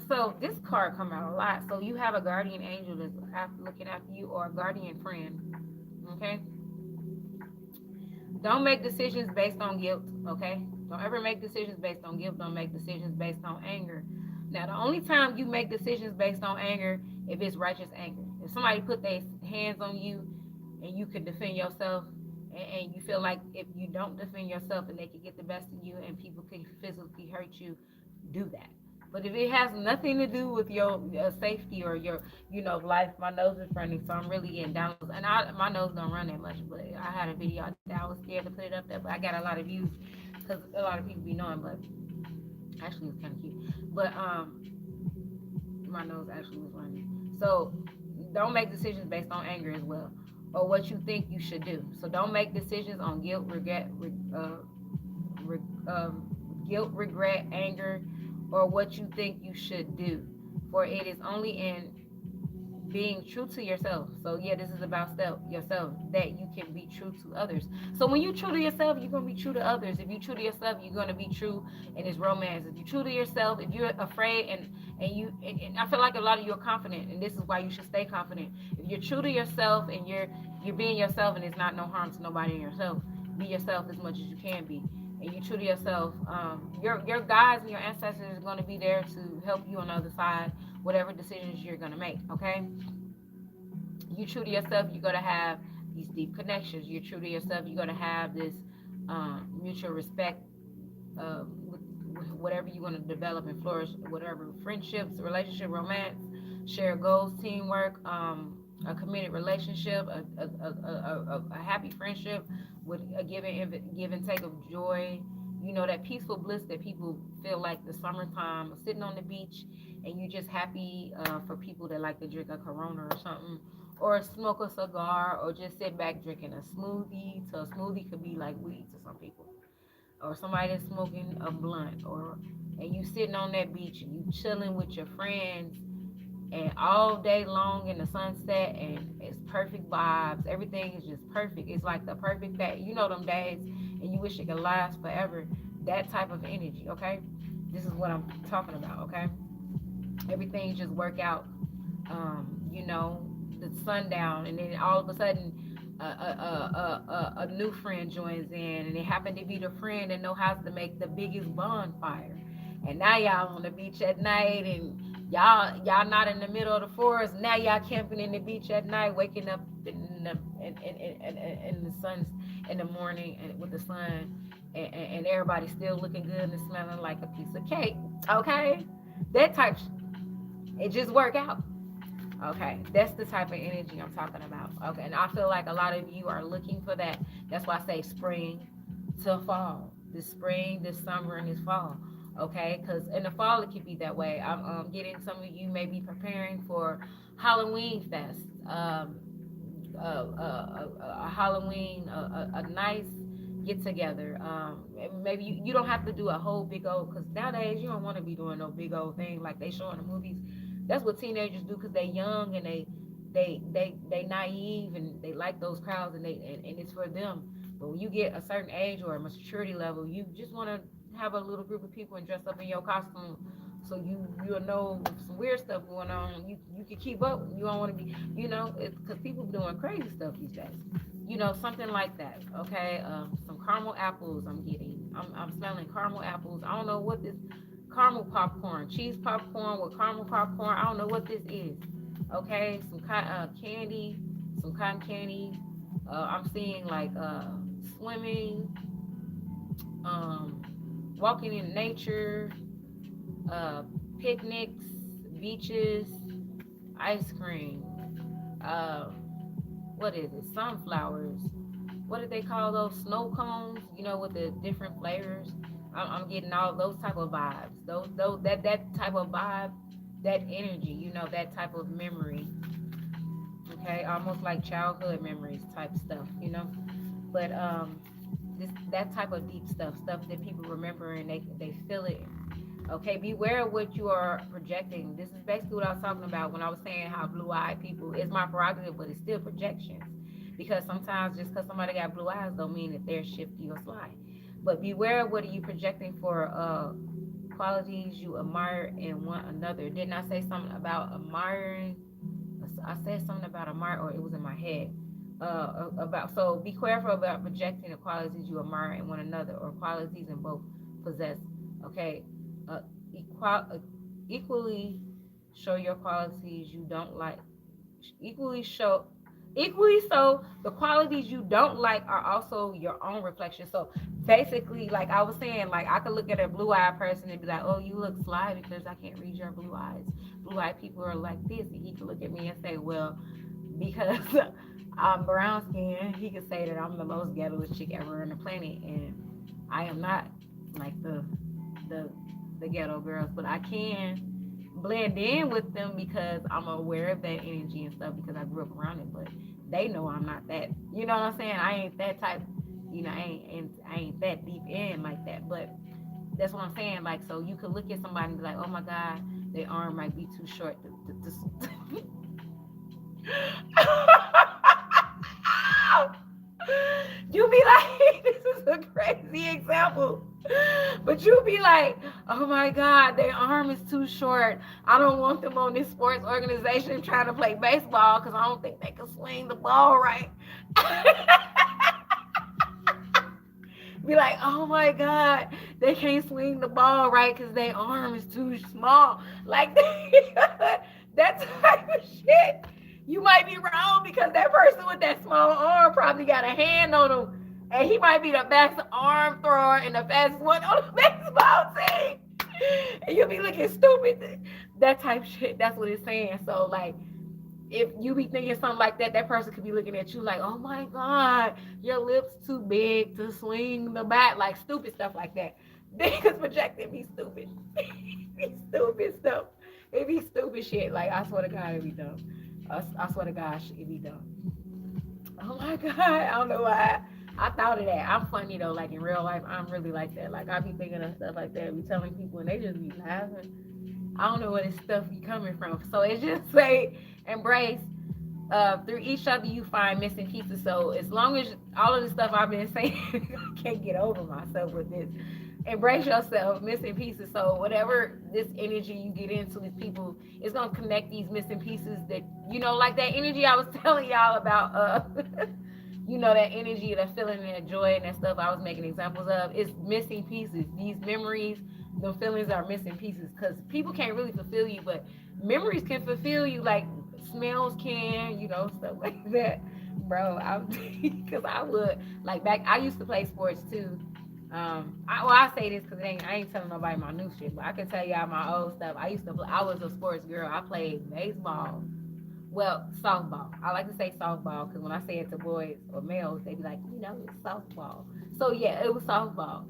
Speaker 1: so this card come out a lot. So you have a guardian angel that's looking after you, or a guardian friend. Okay, don't make decisions based on guilt. Okay, don't ever make decisions based on guilt. Don't make decisions based on anger. Now, the only time you make decisions based on anger, if it's righteous anger. If somebody put their hands on you and you could defend yourself, and you feel like if you don't defend yourself and they could get the best of you and people can physically hurt you, do that. But if it has nothing to do with your safety or your, life, my nose is running, so I'm really getting down. And my nose don't run that much, but I had a video that I was scared to put it up there, but I got a lot of views because a lot of people be knowing. But actually, it's kind of cute. But my nose actually was running. So don't make decisions based on anger as well, or what you think you should do. So don't make decisions on guilt, re, guilt, regret, anger, or what you think you should do. For it is only in being true to yourself. So yeah, this is about yourself, that you can be true to others. So when you true to yourself, you're gonna be true to others. If you true to yourself, you're gonna be true in this romance. If you true to yourself, if you're afraid and I feel like a lot of you are confident, and this is why you should stay confident. If you're true to yourself and you're being yourself, and it's not no harm to nobody in yourself, be yourself as much as you can be. And you true to yourself, your guides and your ancestors are going to be there to help you on the other side, whatever decisions you're going to make. Okay, you true to yourself, you're going to have these deep connections. You're true to yourself, you're going to have this mutual respect, with whatever you want to develop and flourish, whatever friendships, relationship, romance, share goals, teamwork, a committed relationship, a happy friendship with a give and take of joy. That peaceful bliss that people feel like the summertime, sitting on the beach, and you just happy for people that like to drink a Corona or something, or smoke a cigar, or just sit back drinking a smoothie. So a smoothie could be like weed to some people, or somebody that's smoking a blunt, or and you sitting on that beach and you chilling with your friends, and all day long in the sunset, and it's perfect vibes. Everything is just perfect. It's like the perfect day. Them days, and you wish it could last forever. That type of energy. Okay, this is what I'm talking about. Okay, everything just work out. The sundown, and then all of a sudden a new friend joins in, and it happened to be the friend that know how to make the biggest bonfire. And now y'all on the beach at night, and y'all not in the middle of the forest. Now y'all camping in the beach at night, waking up in the sun's in the morning, and with the sun. and everybody's still looking good and smelling like a piece of cake. Okay, that type. It just work out. Okay, that's the type of energy I'm talking about. Okay, and I feel like a lot of you are looking for that. That's why I say spring to fall. This spring, this summer, and this fall. Okay, because in the fall it could be that way. I'm getting some of you may be preparing for Halloween fest. A Halloween, a nice get together. Maybe you don't have to do a whole big old, because nowadays you don't want to be doing no big old thing like they show in the movies. That's what teenagers do because they young and they naive and they like those crowds and it's for them. But when you get a certain age or a maturity level, you just want to have a little group of people and dress up in your costume so you'll know if some weird stuff going on. You can keep up. You don't want to be, it's because people doing crazy stuff these days. Something like that. Okay, some caramel apples. I'm smelling caramel apples. I don't know what this caramel popcorn, cheese popcorn with caramel popcorn. I don't know what this is. Okay, some candy, some cotton candy. I'm seeing like swimming, um, walking in nature, uh, picnics, beaches, ice cream. Uh, what is it? Sunflowers. What did they call those snow cones? With the different flavors. I'm getting all those type of vibes. Those that type of vibe, that energy. That type of memory. Okay, almost like childhood memories type stuff. But this that type of deep stuff that people remember and they feel it. Okay, beware of what you are projecting. This is basically what I was talking about when I was saying how blue-eyed people is my prerogative, but it's still projections. Because sometimes just because somebody got blue eyes don't mean that they're shifty or sly. But beware of what are you projecting for qualities you admire in one another. Didn't I say something about admiring? I said something about admire, or it was in my head. About so be careful about projecting the qualities you admire in one another or qualities in both possess. Okay, uh, equal, equally show your qualities you don't like. Equally show equally so the qualities you don't like are also your own reflection. So basically, like I was saying, like I could look at a blue-eyed person and be like, oh, you look sly because I can't read your blue eyes. Blue-eyed people are like this, and he could look at me and say, well, because I'm brown skinned, he could say that I'm the most ghettoest chick ever on the planet, and I am not like the the ghetto girls, but I can blend in with them because I'm aware of that energy and stuff because I grew up around it. But they know I'm not that. You know what I'm saying? I ain't that type. I ain't that deep in like that. But that's what I'm saying. Like, so you could look at somebody and be like, oh my god, their arm might be too short to you be like, this is a crazy example. But you be like, oh my God, their arm is too short. I don't want them on this sports organization trying to play baseball because I don't think they can swing the ball right. Be like, oh my God, they can't swing the ball right because their arm is too small. Like that type of shit. You might be wrong because that person with that small arm probably got a hand on him. And he might be the best arm thrower and the fastest one on the baseball team. And you'll be looking stupid. That type of shit. That's what it's saying. So like if you be thinking something like that, that person could be looking at you like, oh my God, your lips too big to swing the bat, like stupid stuff like that. Niggas projecting be stupid. Be stupid stuff. It be stupid shit. Like I swear to God, it be dumb. I swear to God, it be dumb. Oh my God, I don't know why. I thought of that. I'm funny though, like in real life, I'm really like that. Like I be thinking of stuff like that, be telling people and they just be laughing. I don't know where this stuff be coming from. So it's just say embrace. Through each other you find missing pieces. So as long as all of the stuff I've been saying, I can't get over myself with this. Embrace yourself, missing pieces. So whatever this energy you get into with people, it's gonna connect these missing pieces that like that energy I was telling y'all about. That energy, that feeling, and that joy, and that stuff I was making examples of. It's missing pieces. These memories, the feelings are missing pieces because people can't really fulfill you, but memories can fulfill you. Like smells can, stuff like that, bro. Because I would like back. I used to play sports too, I say this because I ain't telling nobody my new shit, but I can tell y'all my old stuff. I used to play. I was a sports girl. I played baseball. Well, softball. I like to say softball because when I say it to boys or males, they be like, it's softball. So yeah, it was softball.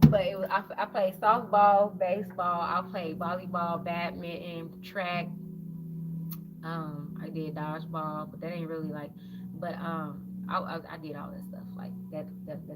Speaker 1: But I played softball, baseball. I played volleyball, badminton, track. I did dodgeball, but that ain't really like. But I did all that stuff like that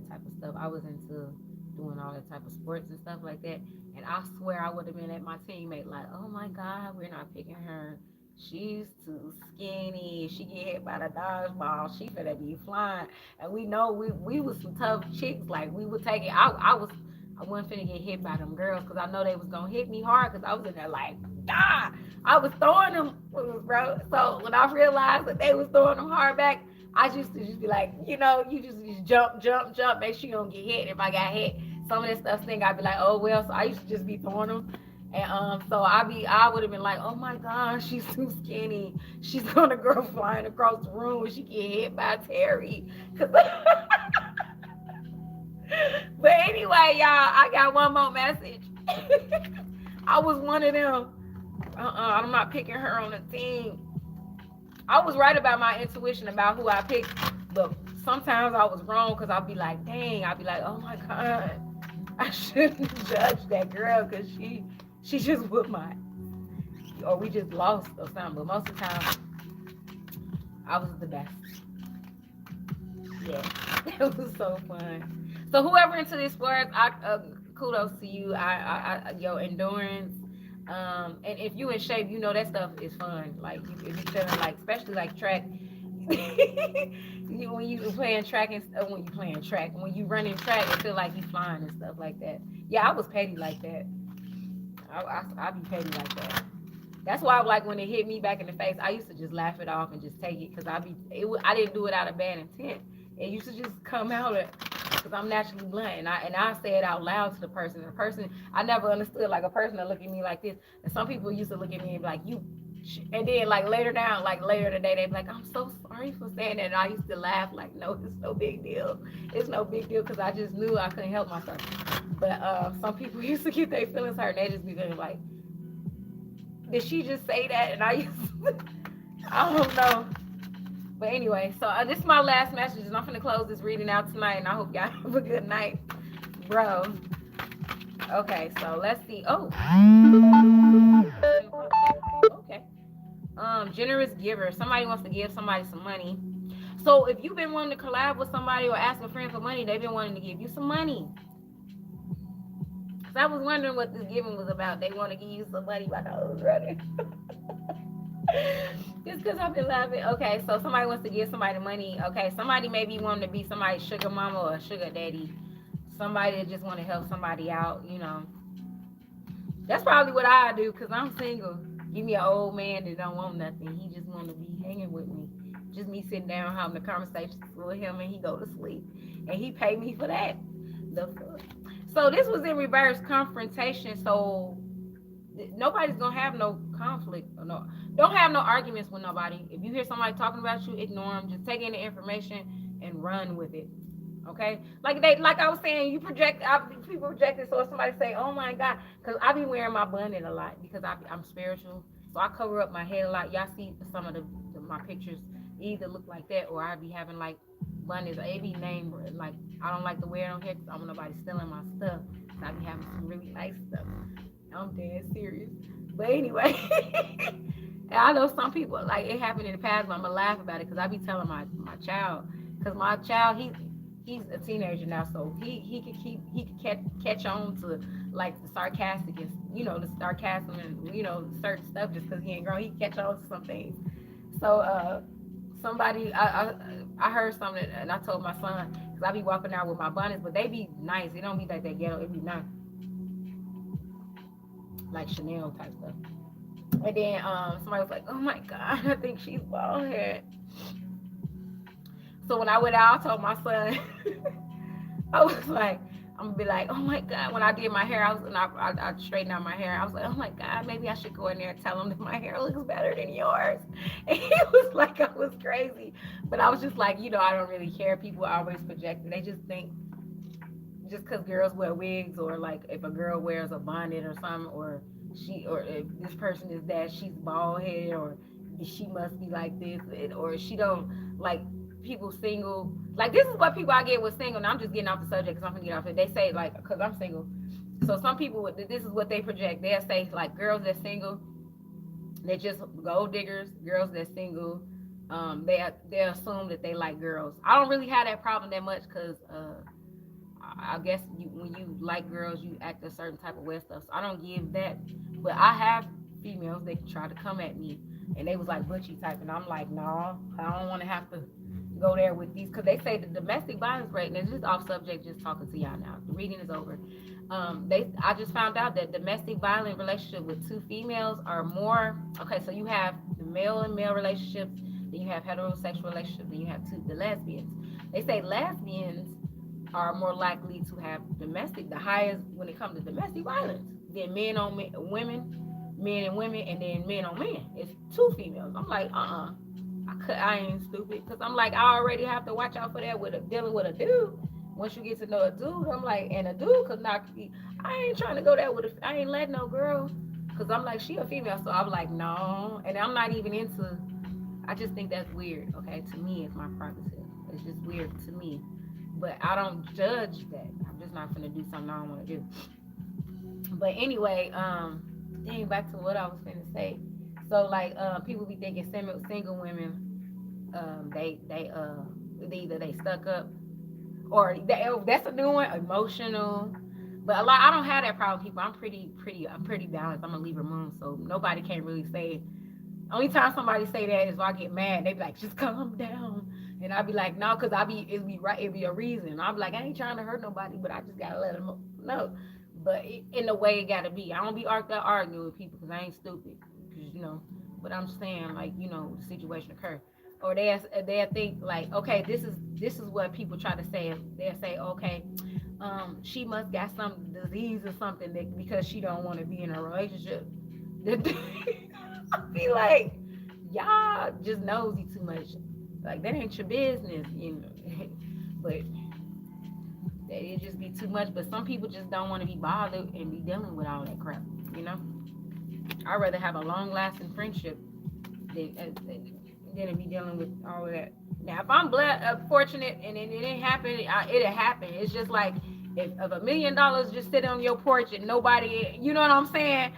Speaker 1: type of stuff. I was into doing all that type of sports and stuff like that. And I swear I would have been at my teammate like, oh my god, we're not picking her. She's too skinny. She get hit by the dodgeball. She finna be flying. And we know we was some tough chicks. Like we would take it. I wasn't finna get hit by them girls because I know they was gonna hit me hard because I was in there like, ah. I was throwing them, bro. So when I realized that they was throwing them hard back, I used to just be like, you just jump, jump, jump. Make sure you don't get hit. If I got hit, some of this stuff thing, I'd be like, oh well. So I used to just be throwing them. And so I would have been like, oh my gosh, she's too skinny. She's gonna go flying across the room when she get hit by Terry. But anyway, y'all, I got one more message. I was one of them. I'm not picking her on the team. I was right about my intuition about who I picked, but sometimes I was wrong because I'd be like, dang, I'd be like, oh my god, I shouldn't judge that girl because she just whooped my, or we just lost or something. But most of the time, I was the best. Yeah, it was so fun. So whoever into this sport, kudos to you. Your endurance. And if you in shape, that stuff is fun. Like if you feeling like, especially like track, when you playing track and when you running track, it feel like you flying and stuff like that. Yeah, I was petty like that. I be petty like that. That's why like when it hit me back in the face, I used to just laugh it off and just take it because I didn't do it out of bad intent. It used to just come out because I'm naturally blunt and I say it out loud to the person. The person I never understood like a person that look at me like this. And some people used to look at me and be like you, and then like later down, like later today, they be like, I'm so sorry for saying that. And I used to laugh like, no, it's no big deal. It's no big deal because I just knew I couldn't help myself. But some people used to get their feelings hurt and they just be feeling like, did she just say that? And I used to, I don't know. But anyway, so this is my last message, and I'm gonna close this reading out tonight, and I hope y'all have a good night, bro. Okay, so let's see. Oh, okay. Generous giver. Somebody wants to give somebody some money. So if you've been wanting to collab with somebody or ask a friend for money, they've been wanting to give you some money. Cause I was wondering what this giving was about. They want to give you some money, my nose running. Just because I've been laughing. Okay, so somebody wants to give somebody money. Okay, somebody maybe wanting to be somebody's sugar mama or sugar daddy. Somebody that just want to help somebody out, That's probably what I do because I'm single. Give me an old man that don't want nothing. He just want to be hanging with me. Just me sitting down having a conversation with him and he go to sleep. And he pay me for that. The fuck? So this was in reverse confrontation. So nobody's gonna have no conflict or no, don't have no arguments with nobody. If you hear somebody talking about you, ignore them. Just take in the information and run with it. Okay, like I was saying, people project it. So if somebody say, "Oh my God," because I be wearing my bonnet a lot because I'm spiritual, so I cover up my head a lot. Y'all see some of my pictures either look like that or I be having like bonnets. It be named like I don't like to wear it on here because I don't want nobody stealing my stuff. So I be having some really nice stuff. I'm dead serious. But anyway, and I know some people like it happened in the past, but I'm gonna laugh about it because I be telling my child, because my child he's a teenager now, so he could catch on to like the sarcastic and the sarcasm and certain stuff just because he ain't grown. He can catch on to some things. So somebody I heard something and I told my son because I be walking out with my bonnets, but they be nice. It don't be like they ghetto. It be nice, like Chanel type stuff. And then somebody was like, "Oh my God, I think she's bald head." So when I went out, I told my son, I was like, I'm gonna be like, "Oh my God!" When I did my hair, I straightened out my hair. I was like, "Oh my God, maybe I should go in there and tell him that my hair looks better than yours." And he was like, I was crazy, but I was just like, I don't really care. People always project, they just think just because girls wear wigs, or like if a girl wears a bonnet or something, or if this person is that she's bald headed, or she must be like this, or she don't like people single. Like this is what people I get with single. And I'm just getting off the subject because I'm gonna get off it. They say like because I'm single. So some people, this is what they project. They'll say like girls that single, they're just gold diggers. Girls that single, they assume that they like girls. I don't really have that problem that much because I guess when you like girls, you act a certain type of way and stuff. So I don't give that. But I have females that try to come at me, and they was like butchy type, and I'm like, no, I don't want to have to go there with these because they say the domestic violence rate. And it's just off subject, just talking to y'all now. The reading is over. I just found out that domestic violent relationship with two females are more. Okay, so you have the male and male relationships, then you have heterosexual relationships, then you have the lesbians. They say lesbians are more likely to have the highest when it comes to domestic violence than men and women, and then men on men. It's two females. I'm like, I ain't stupid because I'm like, I already have to watch out for that with dealing with a dude. Once you get to know a dude, I'm like, and a dude could not be. I ain't trying to go there with I ain't letting no girl because I'm like, she a female, so I'm like, no, and I'm not even into. I just think that's weird. Okay, to me, it's my prerogative. It's just weird to me, but I don't judge that. I'm just not gonna do something I don't want to do. But anyway, dang, back to what I was gonna say. So like, people be thinking single women, either they stuck up or that's a new one, emotional. But a lot, I don't have that problem. People, I'm pretty balanced. I'm a Libra moon, so nobody can really say. Only time somebody say that is if I get mad. They be like, just calm down, and I be like, no, cause it be a reason. I be like, I ain't trying to hurt nobody, but I just gotta let them know. But in the way it gotta be. I don't be arguing with people because I ain't stupid. Cause but I'm saying like the situation occur, or they think like, okay, this is what people try to say. They'll say, okay, she must got some disease or something because she don't want to be in a relationship. I be like, y'all just nosy too much. Like that ain't your business. But it just be too much. But some people just don't want to be bothered and be dealing with all that crap. I'd rather have a long lasting friendship than to be dealing with all of that. Now, if I'm fortunate and it didn't happen, it'll happen. It's just like if $1 million just sit on your porch and nobody, you know what I'm saying,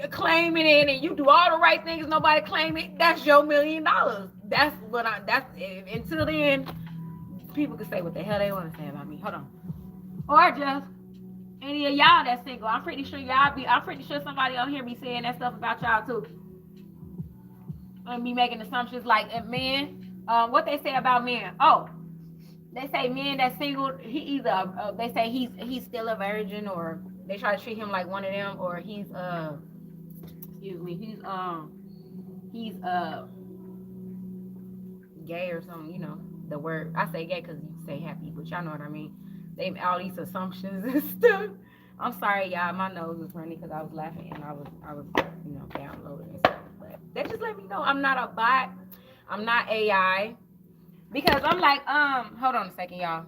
Speaker 1: claiming it, and you do all the right things, nobody claim it. That's your $1 million. That's until then, people can say what the hell they want to say about me. Hold on, or just any of y'all that's single. I'm pretty sure somebody on here be saying that stuff about y'all too. And be making assumptions like men. What they say about men? Oh, they say men that's single. He either they say he's still a virgin, or they try to treat him like one of them, or he's excuse me, he's gay or something. The word I say gay because you say happy, but y'all know what I mean. They all these assumptions and stuff. I'm sorry, y'all. My nose was running because I was laughing and I was downloading and stuff. But they just let me know I'm not a bot. I'm not AI. Because I'm like, hold on a second, y'all.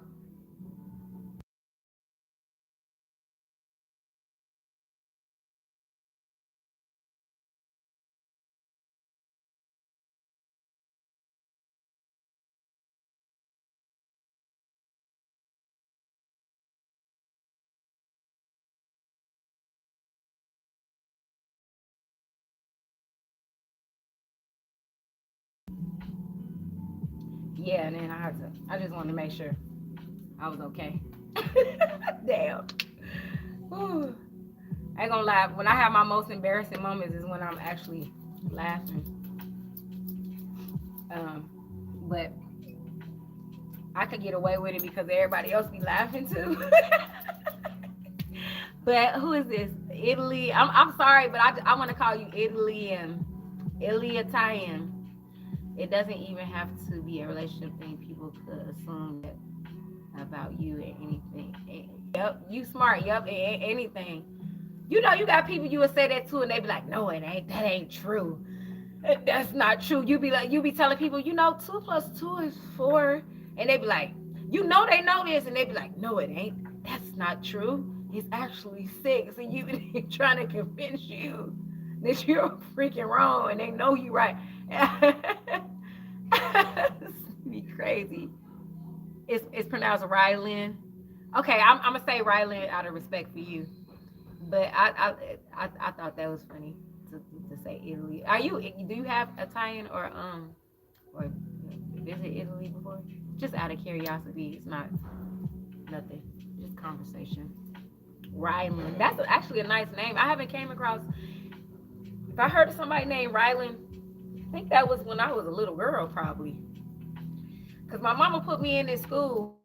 Speaker 1: Yeah, and then I just wanted to make sure I was okay. Damn. Whew. I ain't gonna lie. When I have my most embarrassing moments is when I'm actually laughing. But I could get away with it because everybody else be laughing too. But who is this? Italy. I'm sorry, but I want to call you Italian. It doesn't even have to be a relationship thing. People could assume that about you and anything. Yep, you smart. Yep, anything. You got people you would say that to, and they be like, no, it ain't. That ain't true. That's not true. You be telling people, 2 + 2 is 4, and they be like, they know this, and they be like, no, it ain't. That's not true. It's actually 6, and you trying to convince you that you're freaking wrong, and they know you right. Be crazy. It's pronounced Rylan. Okay, I'm gonna say Rylan out of respect for you, but I thought that was funny to say Italy. Are you? Do you have Italian or visit Italy before? Just out of curiosity. It's not nothing. Just conversation. Rylan. That's actually a nice name. I haven't came across. If I heard of somebody named Rylan, I think that was when I was a little girl, probably. Because my mama put me in this school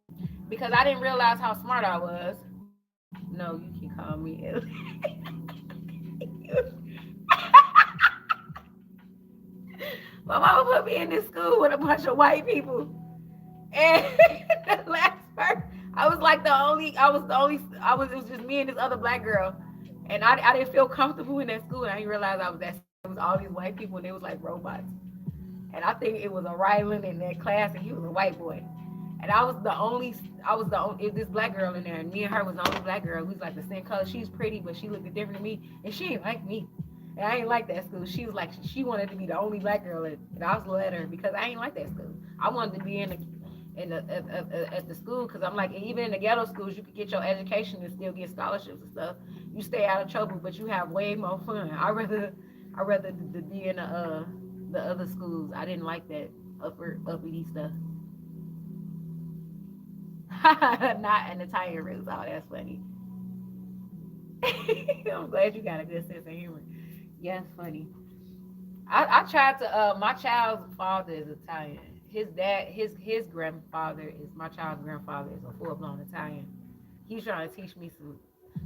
Speaker 1: because I didn't realize how smart I was. No, you can call me Italy. My mama put me in this school with a bunch of white people. And the last part, I was like it was just me and this other black girl. And I didn't feel comfortable in that school. And I didn't realize I was that. It was all these white people and they was like robots. And I think it was a Rylan in that class and he was a white boy. And I was the only, this black girl in there. And me and her was the only black girl. We was like the same color. She's pretty, but she looked different than me. And she ain't like me. And I ain't like that school. She was like, she wanted to be the only black girl. And I was let her because I ain't like that school. I wanted to be at the school because I'm like, even in the ghetto schools, you could get your education and still get scholarships and stuff. You stay out of trouble, but you have way more fun. I rather be in the other schools. I didn't like that uppity stuff. Not an Italian roots. Oh, that's funny. I'm glad you got a good sense of humor. Yeah, it's funny. I tried to my child's father is Italian. His dad his grandfather is my child's grandfather is a full blown Italian. He's trying to teach me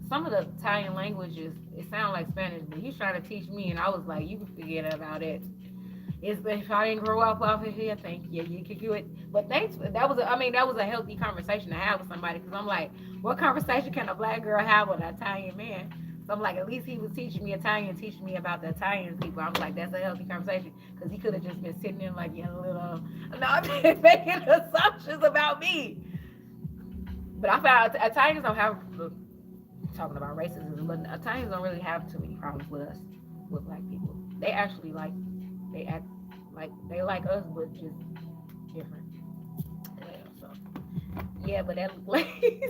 Speaker 1: some of the Italian languages. It sounds like Spanish, but he's trying to teach me, and I was like, you can forget about it. It's if I didn't grow up off of here, thank you. You could do it. But thanks. That was a healthy conversation to have with somebody because I'm like, what conversation can a black girl have with an Italian man? So I'm like, at least he was teaching me Italian, teaching me about the Italian people. I'm like, that's a healthy conversation because he could have just been sitting there like, yeah, little, no, I'm just making assumptions about me. But I found Italians don't have talking about racism, but Italians don't really have too many problems with us, with black people. They actually they act like they like us, but just different. Yeah, so yeah, but that like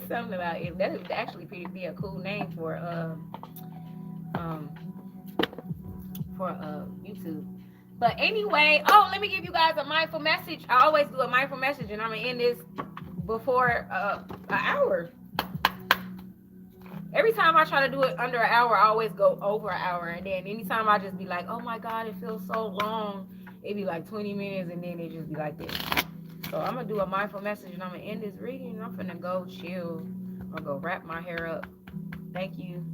Speaker 1: something about it. That would actually be a cool name um for YouTube. But anyway, oh, let me give you guys a mindful message. I always do a mindful message, and I'm gonna end this before an hour. Every time I try to do it under an hour, I always go over an hour. And then anytime I just be like, oh my God, it feels so long. It'd be like 20 minutes and then it just be like this. So I'm going to do a mindful message and I'm going to end this reading. And I'm going to go chill. I'm going to go wrap my hair up. Thank you.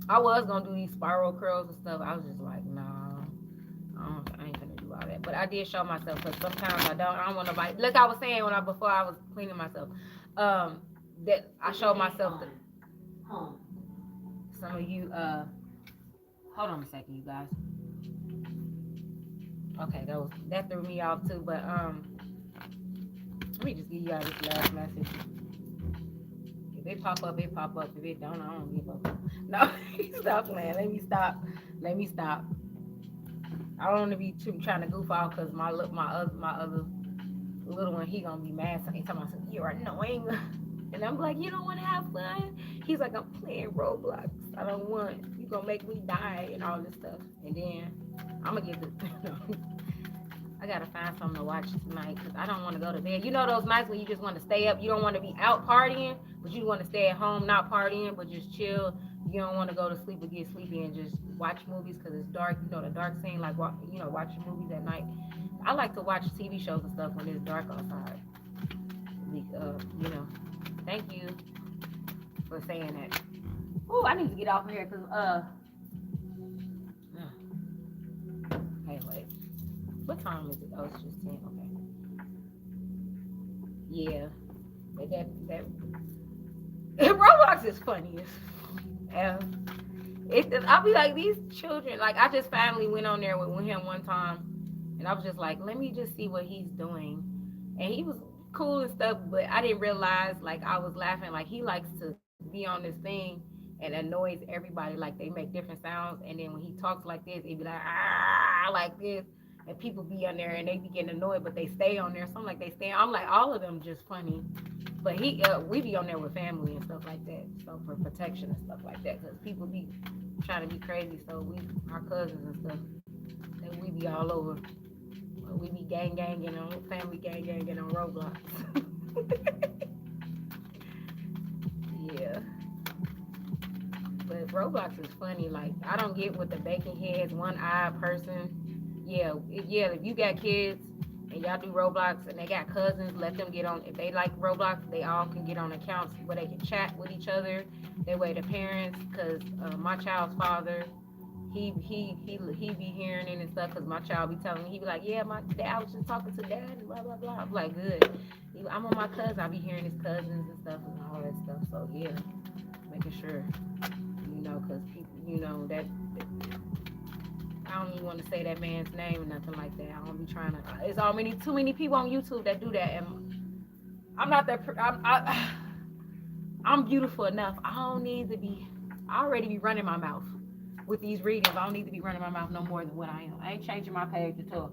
Speaker 1: I was going to do these spiral curls and stuff. I was just like, nah, I ain't going to do all that. But I did show myself because sometimes I don't want nobody. Like I was saying before I was cleaning myself. That I showed myself that some of you hold on a second, you guys. Okay, that threw me off too, but let me just give you guys this last message. If it pop up, it pop up. If it don't, I don't give up. No, stop playing. Let me stop. I don't want to be trying to goof off because my other little one, he gonna be mad. So he talking about you're annoying. And I'm like, you don't want to have fun? He's like, I'm playing Roblox. I don't want. You gonna make me die and all this stuff. And then I'm gonna get the. I gotta find something to watch tonight because I don't want to go to bed. You know those nights when you just want to stay up. You don't want to be out partying, but you want to stay at home, not partying, but just chill. You don't want to go to sleep or get sleepy and just watch movies because it's dark. You know the dark scene, like watching movies at night. I like to watch TV shows and stuff when it's dark outside. Thank you for saying that. Oh, I need to get off of here because hey, wait. What time is it? Oh, it's just 10. Okay. Yeah. But that Roblox is funny I'll be like these children. Like I just finally went on there with him one time, and I was just like, let me just see what he's doing, and he was cool and stuff, but I didn't realize like I was laughing. Like he likes to be on this thing and annoys everybody. Like they make different sounds, and then when he talks like this, it'd be like ah like this, and people be on there and they be getting annoyed, but they stay on there. So I'm like they stay. I'm like all of them just funny, but we be on there with family and stuff like that, so for protection and stuff like that, because people be trying to be crazy. So our cousins and stuff, that we be all over. We be ganging on family ganging on Roblox. Yeah, but Roblox is funny. Like I don't get with the bacon heads, one eye person. Yeah. If you got kids and y'all do Roblox and they got cousins, let them get on. If they like Roblox, they all can get on accounts where they can chat with each other. That way, the parents, cause my child's father, he be hearing it and stuff. Cause my child be telling me, he be like, yeah, my dad, I was just talking to dad and blah blah blah. I'm like, good. I'm on my cousin. I be hearing his cousins and stuff and all that stuff. So yeah, making sure, cause people, I don't even want to say that man's name or nothing like that. I don't be trying to. It's too many people on YouTube that do that, and I'm not that. I'm beautiful enough. I don't need to be. I already be running my mouth with these readings. I don't need to be running my mouth no more than what I am. I ain't changing my page to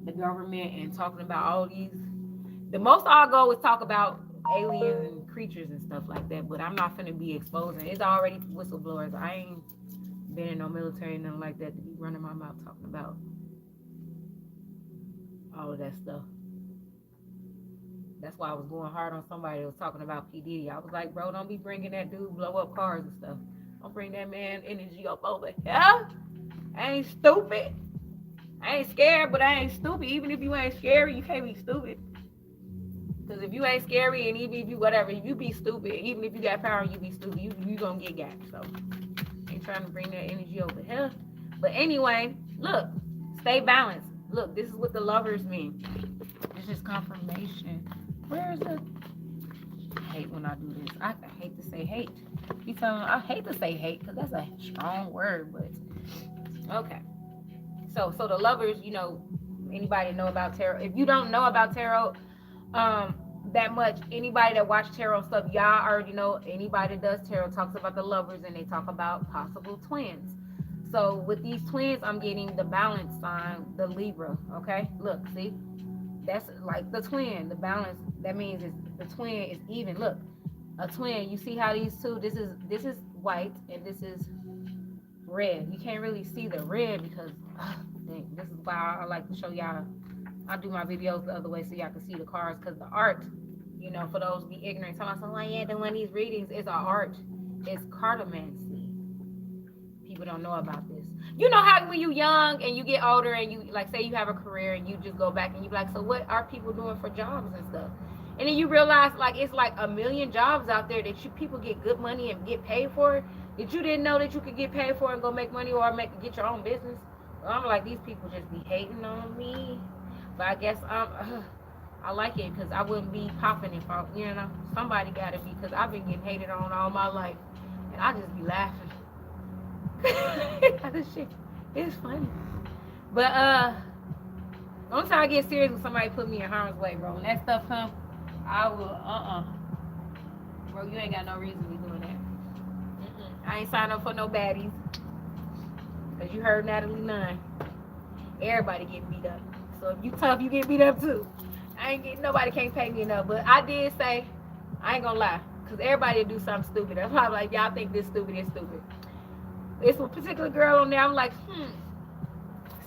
Speaker 1: the government and talking about all these. The most I'll go is talk about aliens and creatures and stuff like that. But I'm not finna be exposing. It's already whistleblowers. I ain't been in no military, nothing like that, to be running my mouth talking about all of that stuff. That's why I was going hard on somebody that was talking about P. Diddy. I was like, bro, don't be bringing that dude blow up cars and stuff. Don't bring that man energy up over here. I ain't stupid. I ain't scared, but I ain't stupid. Even if you ain't scary, you can't be stupid. Because if you ain't scary, and even if you whatever, if you be stupid, even if you got power, you be stupid, you gonna get got. So ain't trying to bring that energy over here. But anyway, look, stay balanced. Look, this is what the lovers mean. This is confirmation. Where's the? I hate when I do this. I hate to say hate. I hate to say hate because that's a strong word, but okay. So the lovers, anybody know about tarot? If you don't know about tarot, that much, anybody that watch tarot stuff, y'all already know. Anybody that does tarot talks about the lovers, and they talk about possible twins. So with these twins, I'm getting the balance sign, the Libra. Okay, look, see, that's like the twin, the balance. That means the twin is even. Look, a twin. You see how these two? This is white and this is red. You can't really see the red because dang, this is why I like to show y'all. I do my videos the other way so y'all can see the cards, because the art, for those who be ignorant, talking about something like, doing these readings, it's an art. It's cartomancy. People don't know about this. You know how when you young and you get older and you, like, say you have a career and you just go back and you be like, so what are people doing for jobs and stuff? And then you realize, like, it's like a million jobs out there that people get good money and get paid for, that you didn't know that you could get paid for and go make money or get your own business. Well, I'm like, these people just be hating on me. But I guess I like it because I wouldn't be popping if somebody got to be, because I've been getting hated on all my life. And I just be laughing. This shit is funny. But once I get serious when somebody put me in harm's way, bro, when that stuff come, I will, bro, you ain't got no reason to be doing that. I ain't signed up for no baddies. Because you heard Natalie Nunn. Everybody getting beat up. So if you tough, you get beat up too. Nobody can't pay me enough. But I did say, I ain't gonna lie, because everybody do something stupid. That's why I'm like, y'all think this stupid is stupid. It's a particular girl on there, I'm like,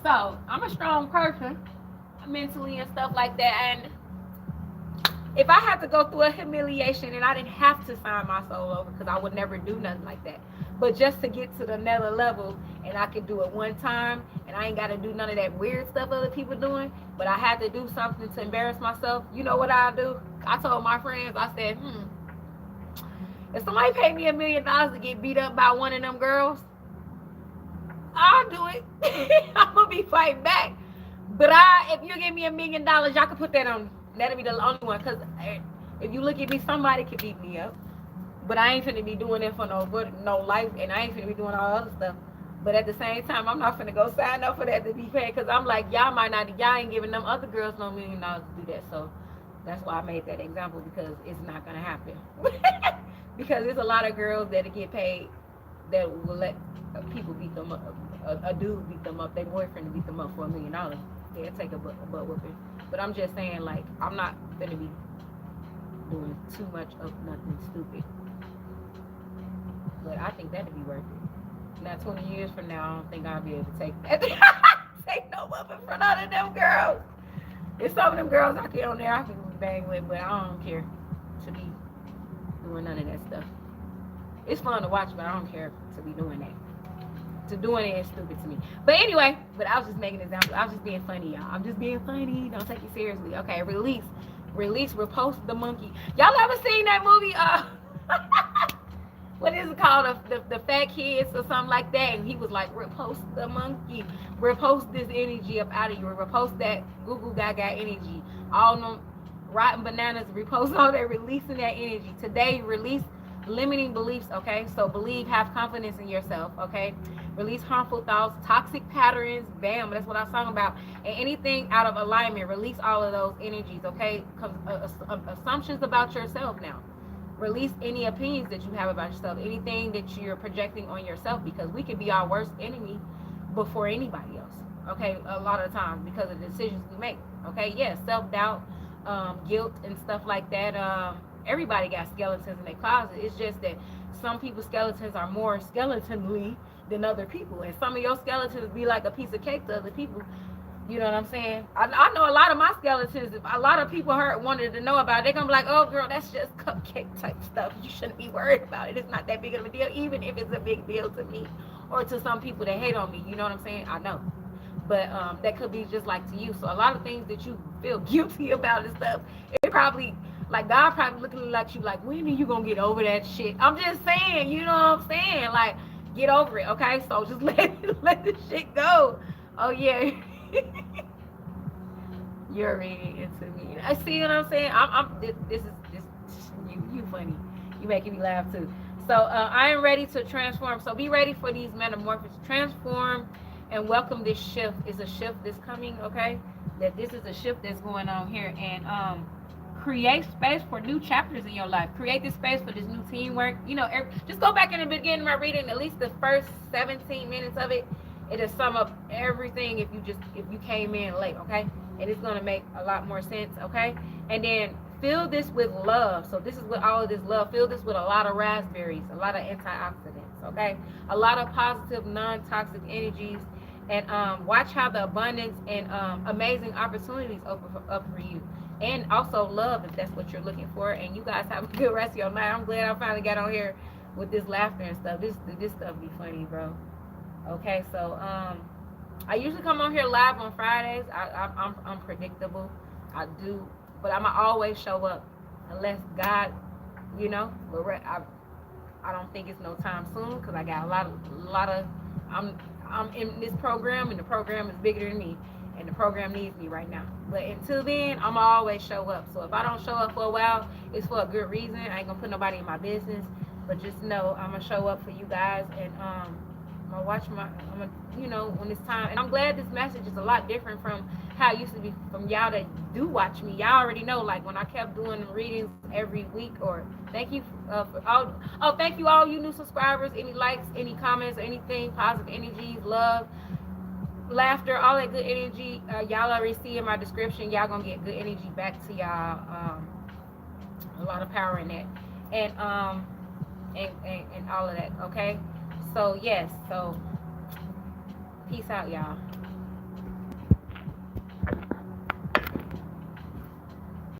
Speaker 1: So I'm a strong person, mentally and stuff like that. And if I had to go through a humiliation and I didn't have to sign my soul over, because I would never do nothing like that, but just to get to the another level, and I could do it one time, and I ain't got to do none of that weird stuff other people doing, but I had to do something to embarrass myself, you know what I do? I told my friends, I said, if somebody paid me $1 million to get beat up by one of them girls, I'll do it. I'm going to be fighting back. But if you give me $1 million, y'all can put that on. That'll be the only one, because if you look at me, somebody could beat me up. But I ain't finna be doing it for no life, and I ain't finna be doing all other stuff. But at the same time, I'm not finna go sign up for that to be paid, because I'm like, y'all ain't giving them other girls no $1 million to do that. So That's why I made that example, because it's not gonna happen. Because there's a lot of girls that get paid that will let people beat them up, a dude beat them up, their boyfriend beat them up for $1 million. They'll take a butt whooping. But I'm just saying, like, I'm not gonna be doing too much of nothing stupid. But I think that'd be worth it. Now, 20 years from now, I don't think I'll be able to take that. Take no up in front of them girls. There's some of them girls I get on there I can bang with, but I don't care to be doing none of that stuff. It's fun to watch, but I don't care to be doing that. To doing it is stupid to me. But anyway, but I was just making an example. I was just being funny, y'all. I'm just being funny. Don't take it seriously. Okay, release, repost the monkey. Y'all ever seen that movie? What is it called? The Fat Kids or something like that. And he was like, repost the monkey. Repost this energy up out of you. Repost that Google Gaga energy. All them rotten bananas. Repost all that, releasing that energy. Today, release limiting beliefs, okay? So believe, have confidence in yourself, okay? Release harmful thoughts, toxic patterns, bam, that's what I was talking about. And anything out of alignment, release all of those energies, okay? Assumptions about yourself now. Release any opinions that you have about yourself, anything that you're projecting on yourself, because we can be our worst enemy before anybody else, okay? A lot of times because of the decisions we make, okay? Yes, self-doubt, guilt and stuff like that. Everybody got skeletons in their closet. It's just that some people's skeletons are more skeletonly than other people, and some of your skeletons be like a piece of cake to other people. You know what I'm saying? I know a lot of my skeletons. If a lot of people wanted to know about it, they're gonna be like, "Oh, girl, that's just cupcake type stuff. You shouldn't be worried about it. It's not that big of a deal, even if it's a big deal to me or to some people that hate on me." You know what I'm saying? I know, but that could be just like to you. So a lot of things that you feel guilty about and stuff, it probably, like, God probably looking at you like, when are you gonna get over that shit? I'm just saying, you know what I'm saying? Like, get over it, okay? So just let the shit go. Oh yeah. You're reading into me. I see what I'm saying. This you funny. You making me laugh too. So I am ready to transform. So be ready for these metamorphoses. Transform and welcome this shift. It's a shift that's coming, okay? That this is a shift that's going on here. And create space for new chapters in your life. Create this space for this new teamwork. You know, just go back in the beginning of my reading, at least the first 17 minutes of it. It'll sum up everything if you came in late, okay? And it's gonna make a lot more sense, okay? And then fill this with love. So this is with all of this love. Fill this with a lot of raspberries, a lot of antioxidants, okay? A lot of positive, non-toxic energies. And watch how the abundance and amazing opportunities open up for you. And also love, if that's what you're looking for. And you guys have a good rest of your night. I'm glad I finally got on here with this laughter and stuff. This stuff be funny, bro. Okay, so I usually come on here live on Fridays. I'm unpredictable. I do, but I'ma always show up unless God, you know. But I don't think it's no time soon, because I got a lot of I'm in this program, and the program is bigger than me, and the program needs me right now. But until then, I'ma always show up. So if I don't show up for a while, it's for a good reason. I ain't gonna put nobody in my business, but just know I'm gonna show up for you guys. And I'm gonna, you know, when it's time. And I'm glad this message is a lot different from how it used to be from y'all that do watch me. Y'all already know, like, when I kept doing readings every week. Or thank you thank you all you new subscribers. Any likes, any comments, anything, positive energies, love, laughter, all that good energy. Y'all already see in my description. Y'all gonna get good energy back to y'all. A lot of power in that. And all of that, okay? So yes, so peace out, y'all.